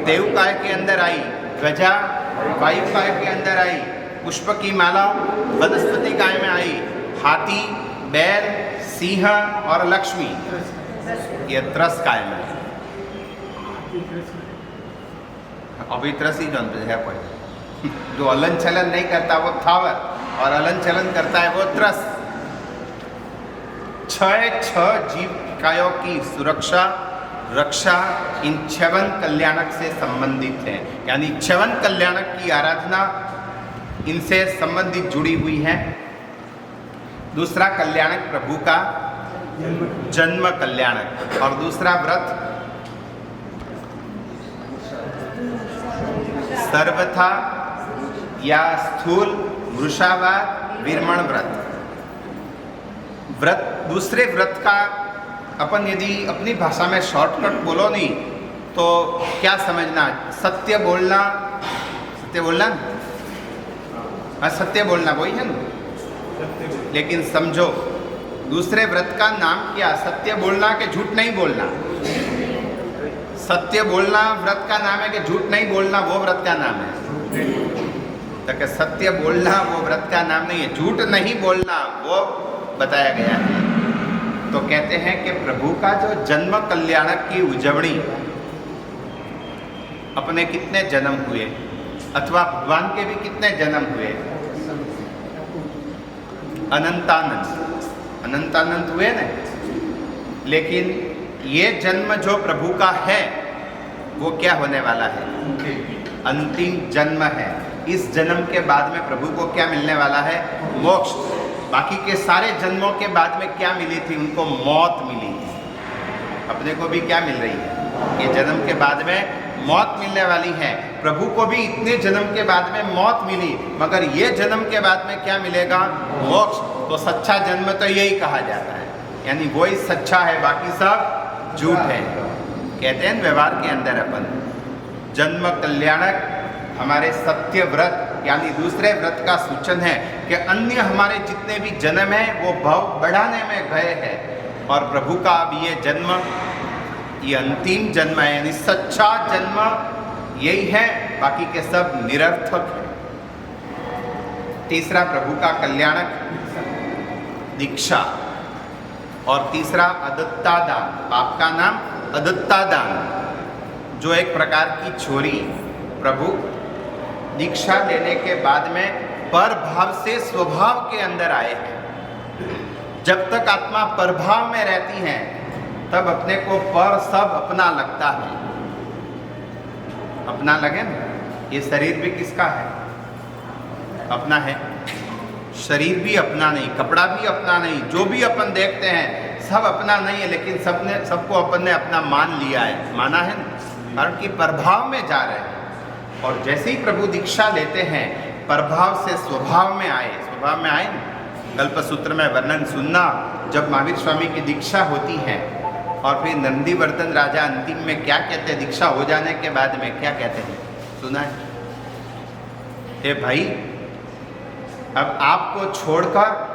देवकाय के अंदर आई, गजा वायुकाय के अंदर आई, पुष्प की माला वनस्पति काय में आई, हाथी, बैल, सिंह और लक्ष्मी ये त्रस काय में आई। अभी त्रस ही जानते हैं कोई जो हलन चलन नहीं करता वो थावर, और हलन चलन करता है वो त्रस। छह जीविकाओं की सुरक्षा रक्षा इन 56 कल्याणक से संबंधित है, यानी 56 कल्याणक की आराधना इनसे संबंधित जुड़ी हुई है। दूसरा कल्याणक प्रभु का जन्म कल्याणक, और दूसरा व्रत सर्वथा या स्थूल वृषावार विरमण व्रत। दूसरे व्रत का अपन यदि अपनी भाषा में शॉर्टकट बोलो नहीं तो क्या समझना, सत्य बोलना, सत्य बोलना, हाँ सत्य बोलना वही है ना। लेकिन समझो दूसरे व्रत का नाम क्या, सत्य बोलना कि झूठ नहीं बोलना। सत्य बोलना व्रत का नाम है कि झूठ नहीं बोलना वो व्रत का नाम है। तो कि सत्य बोलना वो व्रत का नाम नहीं है, झूठ नहीं बोलना वो बताया गया है। तो कहते हैं कि प्रभु का जो जन्म कल्याणक की उजवणी, अपने कितने जन्म हुए अथवा भगवान के भी कितने जन्म हुए, अनंतानंत अनंतानंत हुए ना। लेकिन ये जन्म जो प्रभु का है वो क्या होने वाला है, अंतिम जन्म है। इस जन्म के बाद में प्रभु को क्या मिलने वाला है, मोक्ष। बाकी के सारे जन्मों के बाद में क्या मिली थी, उनको मौत मिली थी। अपने को भी क्या मिल रही है, ये जन्म के बाद में मौत मिलने वाली है। प्रभु को भी इतने जन्म के बाद में मौत मिली, मगर ये जन्म के बाद में क्या मिलेगा, मोक्ष। तो सच्चा जन्म तो यही कहा जाता है, यानी वही सच्चा है, बाकी सब झूठ है। कहते हैं व्यवहार के अंदर अपन जन्म कल्याणक हमारे सत्य व्रत यानी दूसरे व्रत का सूचन है कि अन्य हमारे जितने भी जन्म हैं वो भाव बढ़ाने में गए हैं, और प्रभु का अब ये जन्म, ये अंतिम जन्म है, यानी सच्चा जन्म यही है, बाकी के सब निरर्थक है। तीसरा प्रभु का कल्याणक दीक्षा, और तीसरा अदत्ता दान। पाप का नाम अदत्ता दान, जो एक प्रकार की छोरी प्रभु दीक्षा लेने के बाद में पर भाव से स्वभाव के अंदर आए हैं। जब तक आत्मा परभाव में रहती है तब अपने को पर सब अपना लगता है, अपना लगे ना। ये शरीर भी किसका है, अपना है। शरीर भी अपना नहीं, कपड़ा भी अपना नहीं, जो भी अपन देखते हैं सब अपना नहीं है, लेकिन सबको अपन ने अपना मान लिया है, माना है ना, कारण कि प्रभाव में जा रहे हैं। और जैसे ही प्रभु दीक्षा लेते हैं प्रभाव से स्वभाव में आए, स्वभाव में आए ना। कल्पसूत्र में वर्णन सुनना, जब महावीर स्वामी की दीक्षा होती है और फिर नंदीवर्धन राजा अंतिम में क्या कहते हैं, दीक्षा हो जाने के बाद में क्या कहते हैं, सुना है? हे भाई, अब आपको छोड़कर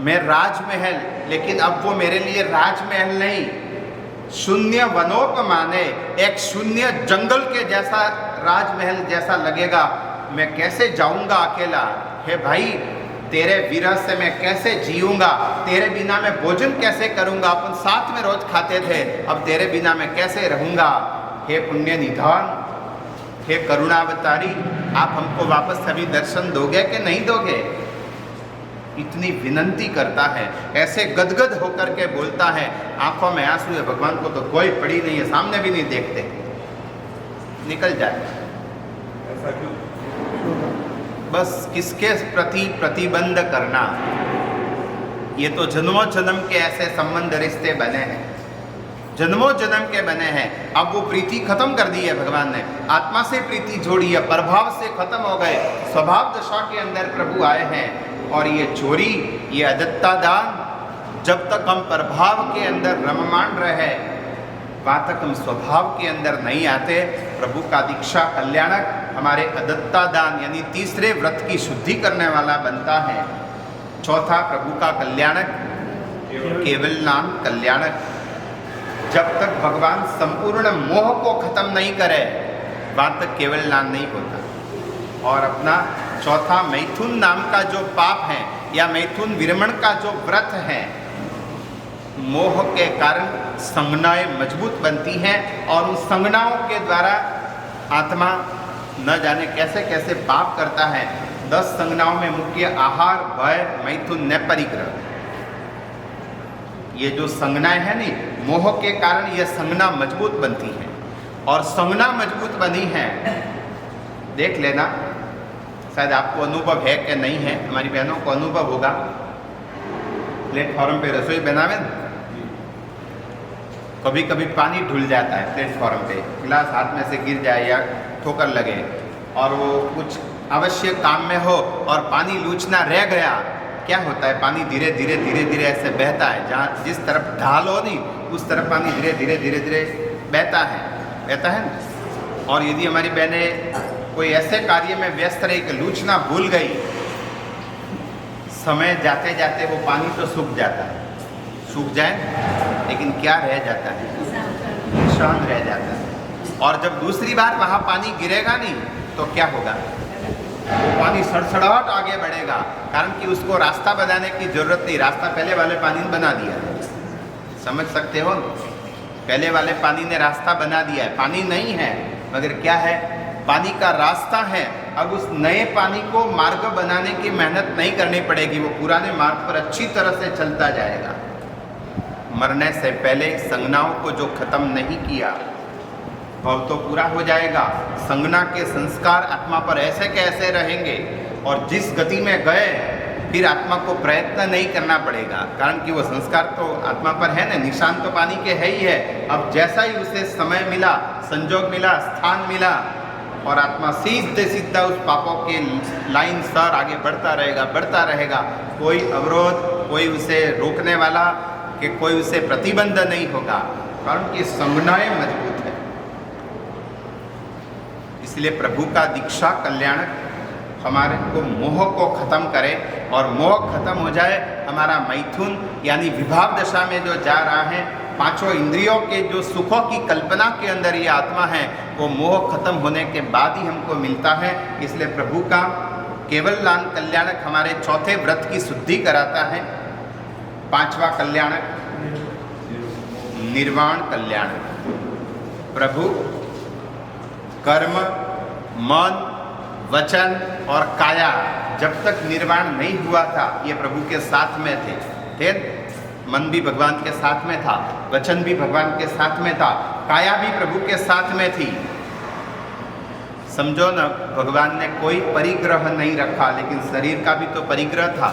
मैं राजमहल, लेकिन अब वो मेरे लिए राजमहल नहीं, शून्य वनोपमाने, एक शून्य जंगल के जैसा राजमहल जैसा लगेगा। मैं कैसे जाऊंगा अकेला? हे भाई, तेरे विरह से मैं कैसे जीऊंगा, तेरे बिना मैं भोजन कैसे करूंगा? अपन साथ में रोज खाते थे, अब तेरे बिना मैं कैसे रहूंगा? हे पुण्य निधान, हे करुणावतारी, आप हमको वापस अभी दर्शन दोगे कि नहीं दोगे? इतनी विनंती करता है, ऐसे गदगद होकर के बोलता है, आंखों में आंसू है, भगवान को तो कोई पड़ी नहीं है, सामने भी नहीं देखते, निकल जाए। ऐसा क्यों? बस किसके प्रति प्रतिबंध करना? ये तो जन्मों जन्म के ऐसे संबंध रिश्ते बने हैं, जन्मों जन्म के बने हैं। अब वो प्रीति खत्म कर दी है भगवान ने, आत्मा से प्रीति जोड़ी है, प्रभाव से खत्म हो गए, स्वभाव दशा के अंदर प्रभु आए हैं। और ये चोरी, ये अदत्ता दान, जब तक हम प्रभाव के अंदर रममाण रहे वहाँ तक हम स्वभाव के अंदर नहीं आते। प्रभु का दीक्षा कल्याणक हमारे अदत्ता दान यानी तीसरे व्रत की शुद्धि करने वाला बनता है। चौथा प्रभु का कल्याणक केवल नाम कल्याणक। जब तक भगवान संपूर्ण मोह को खत्म नहीं करे वहाँ तक केवल नाम नहीं होता। और अपना चौथा मैथुन नाम का जो पाप है या मैथुन विरमण का जो व्रत है, मोह के कारण संज्ञाएं मजबूत बनती हैं और उन संज्ञाओं के द्वारा आत्मा न जाने कैसे कैसे पाप करता है। 10 संज्ञाओं में मुख्य आहार, भय, मैथुन, न परिग्रह, ये जो संज्ञाएं हैं नी, मोह के कारण ये संज्ञा मजबूत बनती है। और संज्ञा मजबूत बनी है, देख लेना, शायद आपको अनुभव है कि नहीं है, हमारी बहनों को अनुभव होगा। प्लेटफॉर्म पे रसोई बनावे ना, कभी कभी पानी ढुल जाता है प्लेटफॉर्म पे, गिलास हाथ में से गिर जाए या ठोकर लगे और वो कुछ आवश्यक काम में हो और पानी लूचना रह गया, क्या होता है, पानी धीरे धीरे धीरे धीरे ऐसे बहता है। जहाँ जिस तरफ ढाल हो नहीं उस तरफ पानी धीरे धीरे धीरे धीरे बहता है ना। और यदि हमारी बहनें कोई ऐसे कार्य में व्यस्त रही कि लूचना भूल गई, समय जाते जाते वो पानी तो सूख जाता है, सूख जाए लेकिन क्या रह जाता है, निशान रह जाता है। और जब दूसरी बार वहाँ पानी गिरेगा नहीं तो क्या होगा, वो पानी सड़सड़ाहट आगे बढ़ेगा, कारण कि उसको रास्ता बनाने की जरूरत नहीं, रास्ता पहले वाले पानी ने बना दिया है। समझ सकते हो, पहले वाले पानी ने रास्ता बना दिया है, पानी नहीं है मगर क्या है, पानी का रास्ता है। अब उस नए पानी को मार्ग बनाने की मेहनत नहीं करनी पड़ेगी, वो पुराने मार्ग पर अच्छी तरह से चलता जाएगा। मरने से पहले संज्ञाओं को जो खत्म नहीं किया भव तो पूरा हो जाएगा। संज्ञा के संस्कार आत्मा पर ऐसे कैसे रहेंगे, और जिस गति में गए फिर आत्मा को प्रयत्न नहीं करना पड़ेगा, कारण कि वो संस्कार तो आत्मा पर है ना, निशान तो पानी के है ही है। अब जैसा ही उसे समय मिला, संजोग मिला, स्थान मिला, और आत्मा सीधे सीधा उस पापों के लाइन सर आगे बढ़ता रहेगा। कोई अवरोध, कोई उसे रोकने वाला कि कोई उसे प्रतिबंध नहीं होगा, कारण कि संज्ञाएं मजबूत है। इसलिए प्रभु का दीक्षा कल्याण हमारे को मोह को खत्म करे, और मोह खत्म हो जाए, हमारा मैथुन यानी विभाव दशा में जो जा रहा है, पांचों इंद्रियों के जो सुखों की कल्पना के अंदर ये आत्मा है, वो मोह खत्म होने के बाद ही हमको मिलता है। इसलिए प्रभु का केवल लान कल्याणक हमारे चौथे व्रत की शुद्धि कराता है। पांचवा कल्याणक निर्वाण कल्याणक। प्रभु कर्म, मन, वचन और काया जब तक निर्वाण नहीं हुआ था, ये प्रभु के साथ में थे। मन भी भगवान के साथ में था, वचन भी भगवान के साथ में था, काया भी प्रभु के साथ में थी। समझो ना, भगवान ने कोई परिग्रह नहीं रखा, लेकिन शरीर का भी तो परिग्रह था,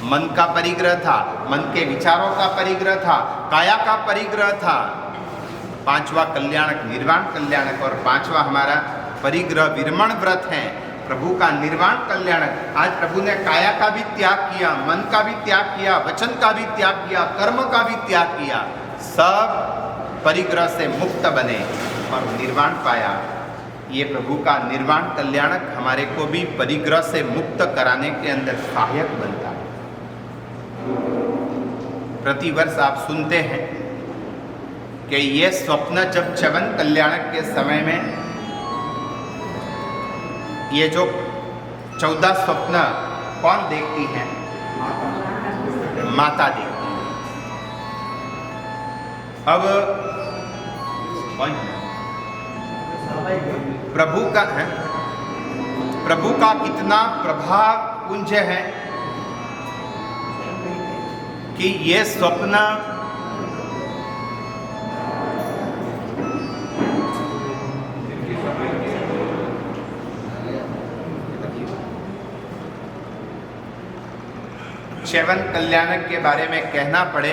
मन का परिग्रह था, मन के विचारों का परिग्रह था, काया का परिग्रह था। पांचवा कल्याणक निर्वाण कल्याणक, और पांचवा हमारा परिग्रह विरमण व्रत है, प्रभु का निर्वाण कल्याणक। आज प्रभु ने काया का भी त्याग किया, मन का भी त्याग किया, वचन का भी त्याग किया, कर्म का भी त्याग किया, सब परिग्रह से मुक्त बने और निर्वाण पाया। ये प्रभु का निर्वाण कल्याणक हमारे को भी परिग्रह से मुक्त कराने के अंदर सहायक बनता है। प्रतिवर्ष आप सुनते हैं कि ये स्वप्न जब च्यवन कल्याणक के समय में ये जो 14 स्वप्न कौन देखती हैं, माता देखती हैं। अब कौन प्रभु का है, प्रभु का कितना प्रभाव पुंज है कि ये स्वप्न च्यवन कल्याणक के बारे में कहना पड़े,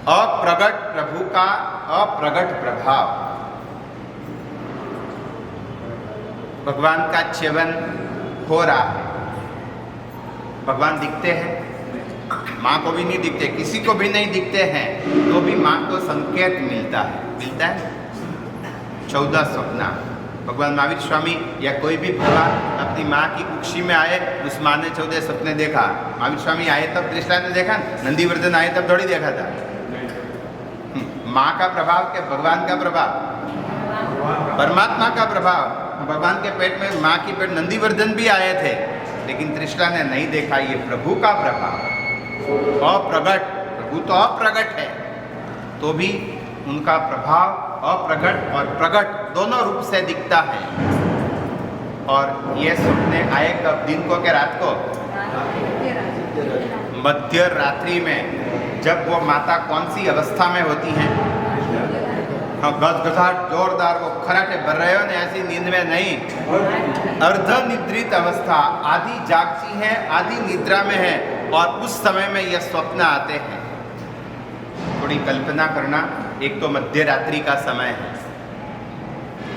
अप्रगट प्रभु का अप्रगट प्रभाव। भगवान का च्यवन हो रहा है, भगवान दिखते हैं, माँ को भी नहीं दिखते, किसी को भी नहीं दिखते हैं, तो भी माँ को संकेत मिलता है 14 सपना। भगवान महावीर स्वामी या कोई भी भगवान अपनी माँ की कुक्षी में आए, उस माँ ने 14 सपने देखा। महावीर स्वामी आए तब त्रिशला ने देखा, नंदीवर्धन आए तब थोड़ी देखा था। माँ का प्रभाव के भगवान का प्रभाव, परमात्मा का प्रभाव। भगवान के पेट में, माँ की पेट नंदीवर्धन भी आए थे, लेकिन त्रिशला ने नहीं देखा। ये प्रभु का प्रभाव, अप्रगट। प्रभु तो अप्रगट है, तो भी उनका प्रभाव अप्रगट और प्रगट दोनों रूप से दिखता है। और ये सपने आए कब? दिन को क्या रात को? मध्य रात्रि में। जब वो माता कौन सी अवस्था में होती हैं? हाँ, गदगदाहट जोरदार, वो खराटे भर रहे हो ना, ऐसी नींद में नहीं, अर्धनिद्रित अवस्था। आधी जागती है, आधी निद्रा में है, और उस समय में ये स्वप्न आते हैं। थोड़ी कल्पना करना, एक तो मध्य रात्रि का समय है,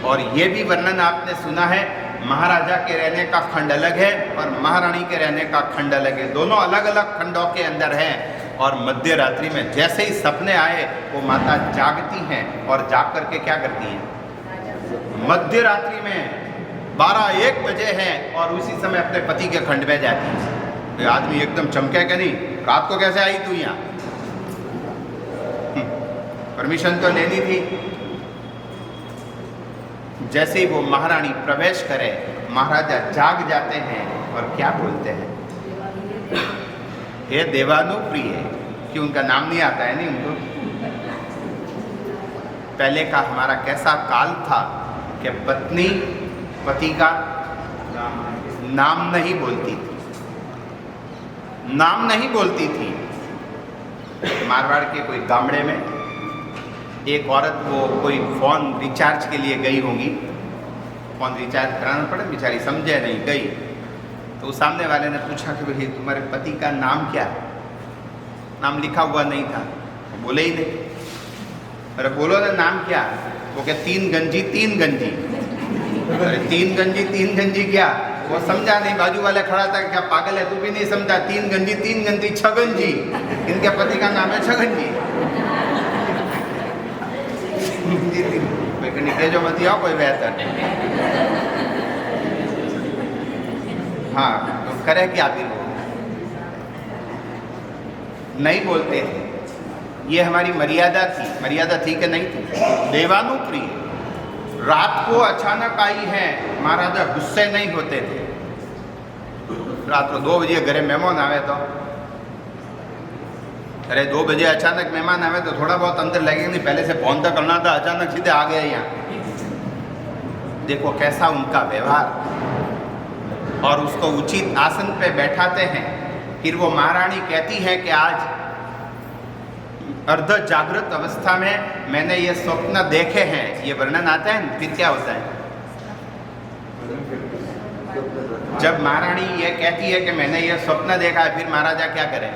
और ये भी वर्णन आपने सुना है, महाराजा के रहने का खंड अलग है और महारानी के रहने का खंड अलग है। दोनों अलग अलग खंडों के अंदर हैं। और मध्य रात्रि में जैसे ही सपने आए, वो माता जागती हैं, और जाग करके क्या करती हैं? मध्य रात्रि में 12-1 बजे हैं, और उसी समय अपने पति के खंड में जाती हैं। तो आदमी एकदम चमके कि नहीं, रात को कैसे आई तू यहाँ? परमिशन तो लेनी थी। जैसे ही वो महारानी प्रवेश करे, महाराजा जाग जाते हैं और क्या बोलते हैं? हे देवानुप्रिय। कि उनका नाम नहीं आता है नहीं उनको। पहले का हमारा कैसा काल था कि पत्नी पति का नाम नहीं बोलती थी, नाम नहीं बोलती थी। मारवाड़ के कोई गामड़े में एक औरत, वो कोई फ़ोन रिचार्ज के लिए गई होंगी, फ़ोन रिचार्ज कराना पड़े, बेचारी समझे नहीं, गई। तो सामने वाले ने पूछा कि भाई तुम्हारे पति का नाम क्या है? नाम लिखा हुआ नहीं था, बोले ही नहीं। अरे बोलो ना नाम क्या? वो क्या 3 गंजी 3 गंजी। अरे 3 गंजी 3 गंजी क्या? वो समझा नहीं। बाजू वाला खड़ा था, क्या पागल है तू भी नहीं समझा? 3 गंजी 3 गंजी छगन जी, इनके पति का नाम है छगन जी। जो मत आओ कोई बेहतर। हाँ, तो करे क्या फिर? वो नहीं बोलते थे। ये हमारी मर्यादा थी। मर्यादा थी कि नहीं थी? देवानुप्रिय। रात को अचानक आई है, महाराजा गुस्से नहीं होते थे। रात को 2 बजे घरे मेहमान आवे तो, अरे 2 बजे अचानक मेहमान आवे तो थोड़ा बहुत अंदर लगेगा नहीं? पहले से फोन तो करना था, अचानक सीधे आ गए यहाँ। देखो कैसा उनका व्यवहार। और उसको उचित आसन पे बैठाते हैं। फिर वो महारानी कहती है कि आज अर्ध जागृत अवस्था में मैंने ये स्वप्न देखे हैं। ये वर्णन आता है। फिर क्या होता है? जब महारानी ये कहती है कि मैंने ये स्वप्न देखा है, फिर महाराजा क्या करें?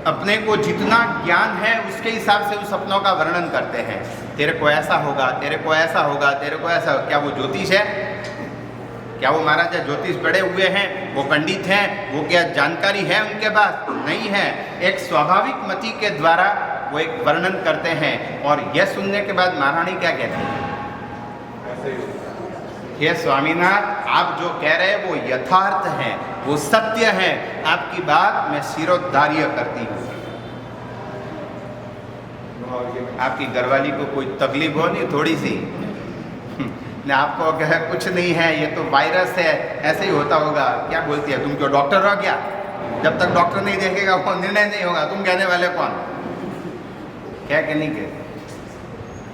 अपने को जितना ज्ञान है उसके हिसाब से उस सपनों का वर्णन करते हैं। तेरे को ऐसा होगा, तेरे को ऐसा होगा, तेरे को ऐसा। क्या वो ज्योतिष है? क्या वो महाराजा ज्योतिष पढ़े हुए हैं? वो पंडित हैं? वो क्या जानकारी है उनके पास? नहीं है। एक स्वाभाविक मति के द्वारा वो एक वर्णन करते हैं। और यह सुनने के बाद महारानी क्या कहती है? ये स्वामीनाथ, आप जो कह रहे हैं वो यथार्थ है, वो सत्य है। आपकी बात मैं शिरोधार्य करती हूँ। आपकी घरवाली को कोई तकलीफ हो नहीं थोड़ी सी? ने आपको कहे कुछ नहीं है, ये तो वायरस है, ऐसे ही होता होगा। क्या बोलती है? तुम क्यों डॉक्टर हो क्या? जब तक डॉक्टर नहीं देखेगा वो निर्णय नहीं होगा। तुम कहने वाले कौन? क्या कि नहीं कहते?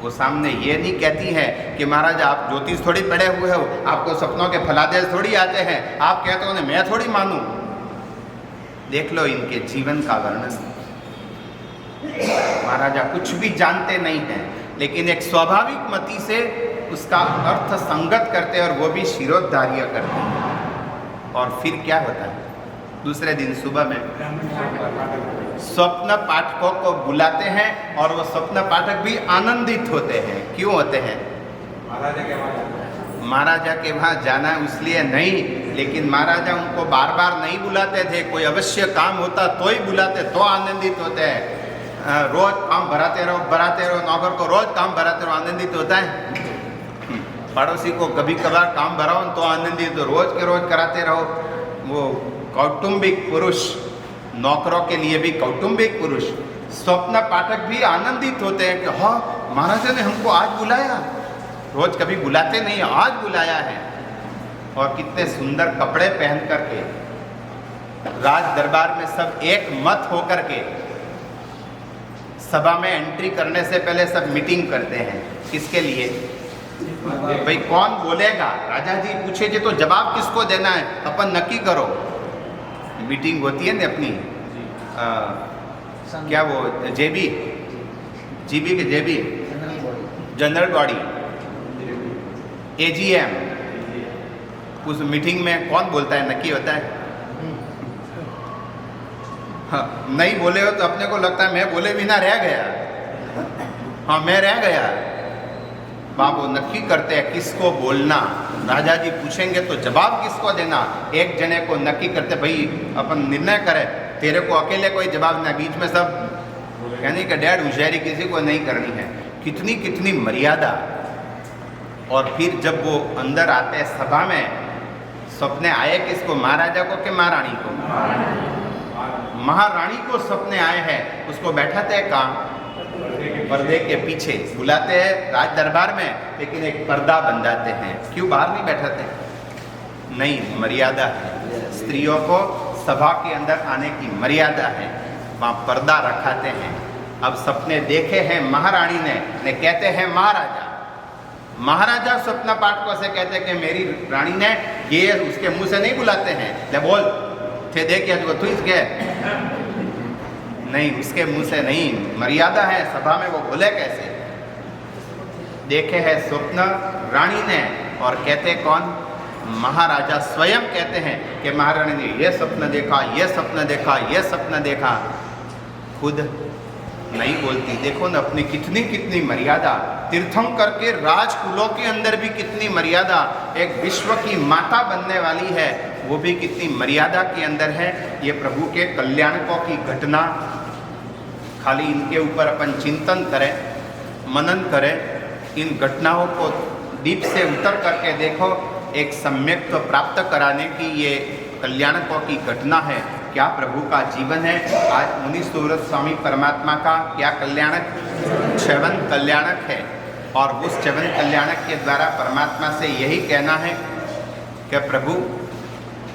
वो सामने ये नहीं कहती है कि महाराज आप ज्योतिष थोड़ी पढ़े हुए हो, आपको सपनों के फलादेश थोड़ी आते हैं, आप कहते हो ना मैं थोड़ी मानूं। देख लो इनके जीवन का वर्णन। महाराजा कुछ भी जानते नहीं हैं, लेकिन एक स्वाभाविक मति से उसका अर्थ संगत करते हैं, और वो भी शिरोधार्य करते हैं। और फिर क्या होता है? दूसरे दिन सुबह में स्वप्न पाठकों को बुलाते हैं, और वो स्वप्न पाठक भी आनंदित होते हैं। क्यों होते हैं? महाराजा के वहाँ जाना इसलिए नहीं लेकिन महाराजा उनको बार बार नहीं बुलाते थे, कोई अवश्य काम होता तो ही बुलाते, तो आनंदित होते हैं। रोज काम भराते रहो, नौकर को रोज काम भराते रहो, आनंदित होता है? पड़ोसी को कभी कभार काम भराओ तो आनंदित, तो रोज के रोज कराते रहो। वो कौटुंबिक पुरुष, नौकरों के लिए भी कौटुंबिक पुरुष, स्वप्न पाठक भी आनंदित होते हैं कि हाँ महाराजा ने हमको आज बुलाया, रोज कभी बुलाते नहीं, आज बुलाया है। और कितने सुंदर कपड़े पहन करके राज दरबार में सब एक मत होकर के सभा में एंट्री करने से पहले सब मीटिंग करते हैं। किसके लिए? भाई कौन बोलेगा? राजा जी पूछेंगे तो जवाब किसको देना है, अपन नक्की करो। मीटिंग होती है ना अपनी, क्या वो जेबी जीबी के जेबी जनरल बॉडी, एजीएम, उस मीटिंग में कौन बोलता है? नक्की होता है। हाँ, नहीं बोले हो तो अपने को लगता है मैं बोले बिना रह गया, हाँ मैं रह गया। बाबू नक्की करते हैं किसको बोलना। राजा जी पूछेंगे तो जवाब किसको देना। एक जने को नक्की करते, भाई अपन निर्णय करें, तेरे को अकेले कोई जवाब ना, बीच में सब यानी कि डेढ़ होशियारी किसी को नहीं करनी है। कितनी कितनी मर्यादा। और फिर जब वो अंदर आते हैं सभा में, सपने आए किसको? महाराजा को कि महारानी को? महारानी को सपने आए हैं। उसको बैठाते हैं कहाँ? पर्दे के पीछे बुलाते हैं राज दरबार में, लेकिन एक पर्दा बंधाते हैं। क्यों बाहर नहीं बैठाते? नहीं, मर्यादा है। स्त्रियों को सभा के अंदर आने की मर्यादा है, वहाँ पर्दा रखाते हैं। अब सपने देखे हैं महारानी ने कहते हैं महाराजा। महाराजा स्वप्न पाठकों से कहते हैं कि मेरी रानी ने, ये उसके मुंह से नहीं बुलाते हैं, ले बोल थे देख जो तू इसके नहीं, उसके मुंह से नहीं, मर्यादा है सभा में, वो बोले कैसे? देखे है स्वप्न रानी ने, और कहते कौन? महाराजा स्वयं कहते हैं कि महारानी ने ये स्वप्न देखा, ये स्वप्न देखा, ये स्वप्न देखा। खुद नहीं बोलती। देखो ना अपनी कितनी कितनी मर्यादा। तीर्थंकर के राजकुलों के अंदर भी कितनी मर्यादा। एक विश्व की माता बनने वाली है, वो भी कितनी मर्यादा के अंदर है। ये प्रभु के कल्याणकों की घटना, खाली इनके ऊपर अपन चिंतन करें, मनन करें, इन घटनाओं को डीप से उतर करके देखो, एक सम्यक प्राप्त कराने की ये कल्याणकों की घटना है। क्या प्रभु का जीवन है। आज मुनि सूरत स्वामी परमात्मा का क्या कल्याणक? च्यवन कल्याणक है। और उस च्यवन कल्याणक के द्वारा परमात्मा से यही कहना है कि प्रभु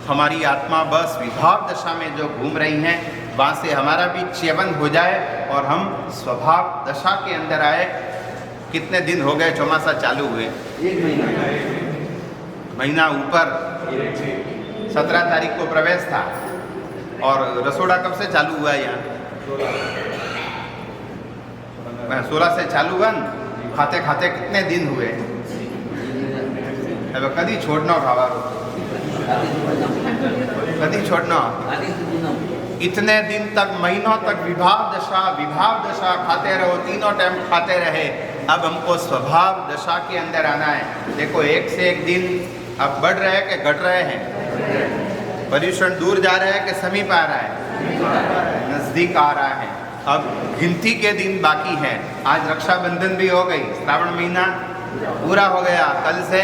हमारी आत्मा बस विभाव दशा में जो घूम रही हैं, वहाँ से हमारा भी च्यवन हो जाए और हम स्वभाव दशा के अंदर आए। कितने दिन हो गए चौमासा चालू हुए? 1 महीना ऊपर। 17 तारीख को प्रवेश था। और रसोड़ा कब से चालू हुआ है यहाँ? 16 से चालू हुआ न? खाते खाते कितने दिन हुए? अब कदी छोड़ना खावा, कदी छोड़ना। इतने दिन तक, महीनों तक विभाव दशा खाते रहो, तीनों टाइम खाते रहे। अब हमको स्वभाव दशा के अंदर आना है। देखो एक से एक दिन अब बढ़ रहे हैं कि घट रहे हैं? पर्यूषण दूर जा रहा है कि समीप आ रहा है? नजदीक आ रहा है। अब गिनती के दिन बाकी हैं। आज रक्षाबंधन भी हो गई, श्रावण महीना पूरा हो गया, कल से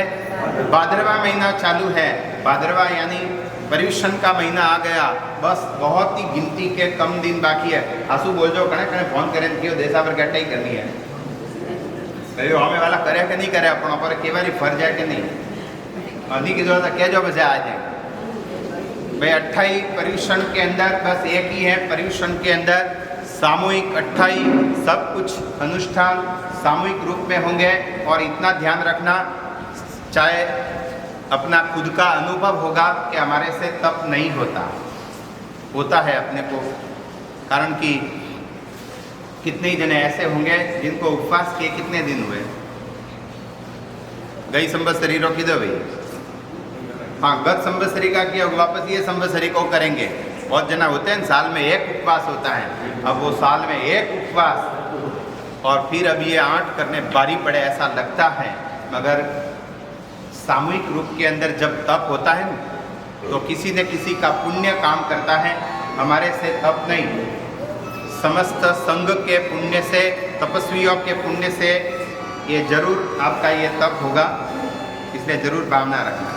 भाद्रवा महीना चालू है। भाद्रवा यानी पर्यूषण का महीना आ गया। बस बहुत ही गिनती के कम दिन बाकी है। आंसू बोल जो कने कने फोन करे क्यों देशा पर गट्टा ही करनी है। कहो हमें वाला करे कि नहीं करे, अपनों पर केवारी फर्ज है कि नहीं? अभी की जरूरत कह जो बसे आ जाए भाई। 28 पर्यूषण के अंदर बस एक ही है, पर्यूषण के अंदर सामूहिक 28 सब कुछ अनुष्ठान सामूहिक रूप में होंगे। और इतना ध्यान रखना, चाहे अपना खुद का अनुभव होगा कि हमारे से तप नहीं होता है अपने को। कारण कि कितने जने ऐसे होंगे जिनको उपवास किए कितने दिन हुए? गई संवत्सरी रोकी दो भाई। हाँ, गत संवत्सरी का किया, वापस ये संवत्सरी को करेंगे। बहुत जना होते हैं साल में एक उपवास होता है। अब वो साल में एक उपवास और फिर अब ये 8 करने बारी पड़े ऐसा लगता है। मगर सामूहिक रूप के अंदर जब तप होता है ना, तो किसी न किसी का पुण्य काम करता है, हमारे से तप नहीं, समस्त संघ के पुण्य से, तपस्वियों के पुण्य से ये जरूर आपका ये तप होगा, इसलिए जरूर भावना रखना।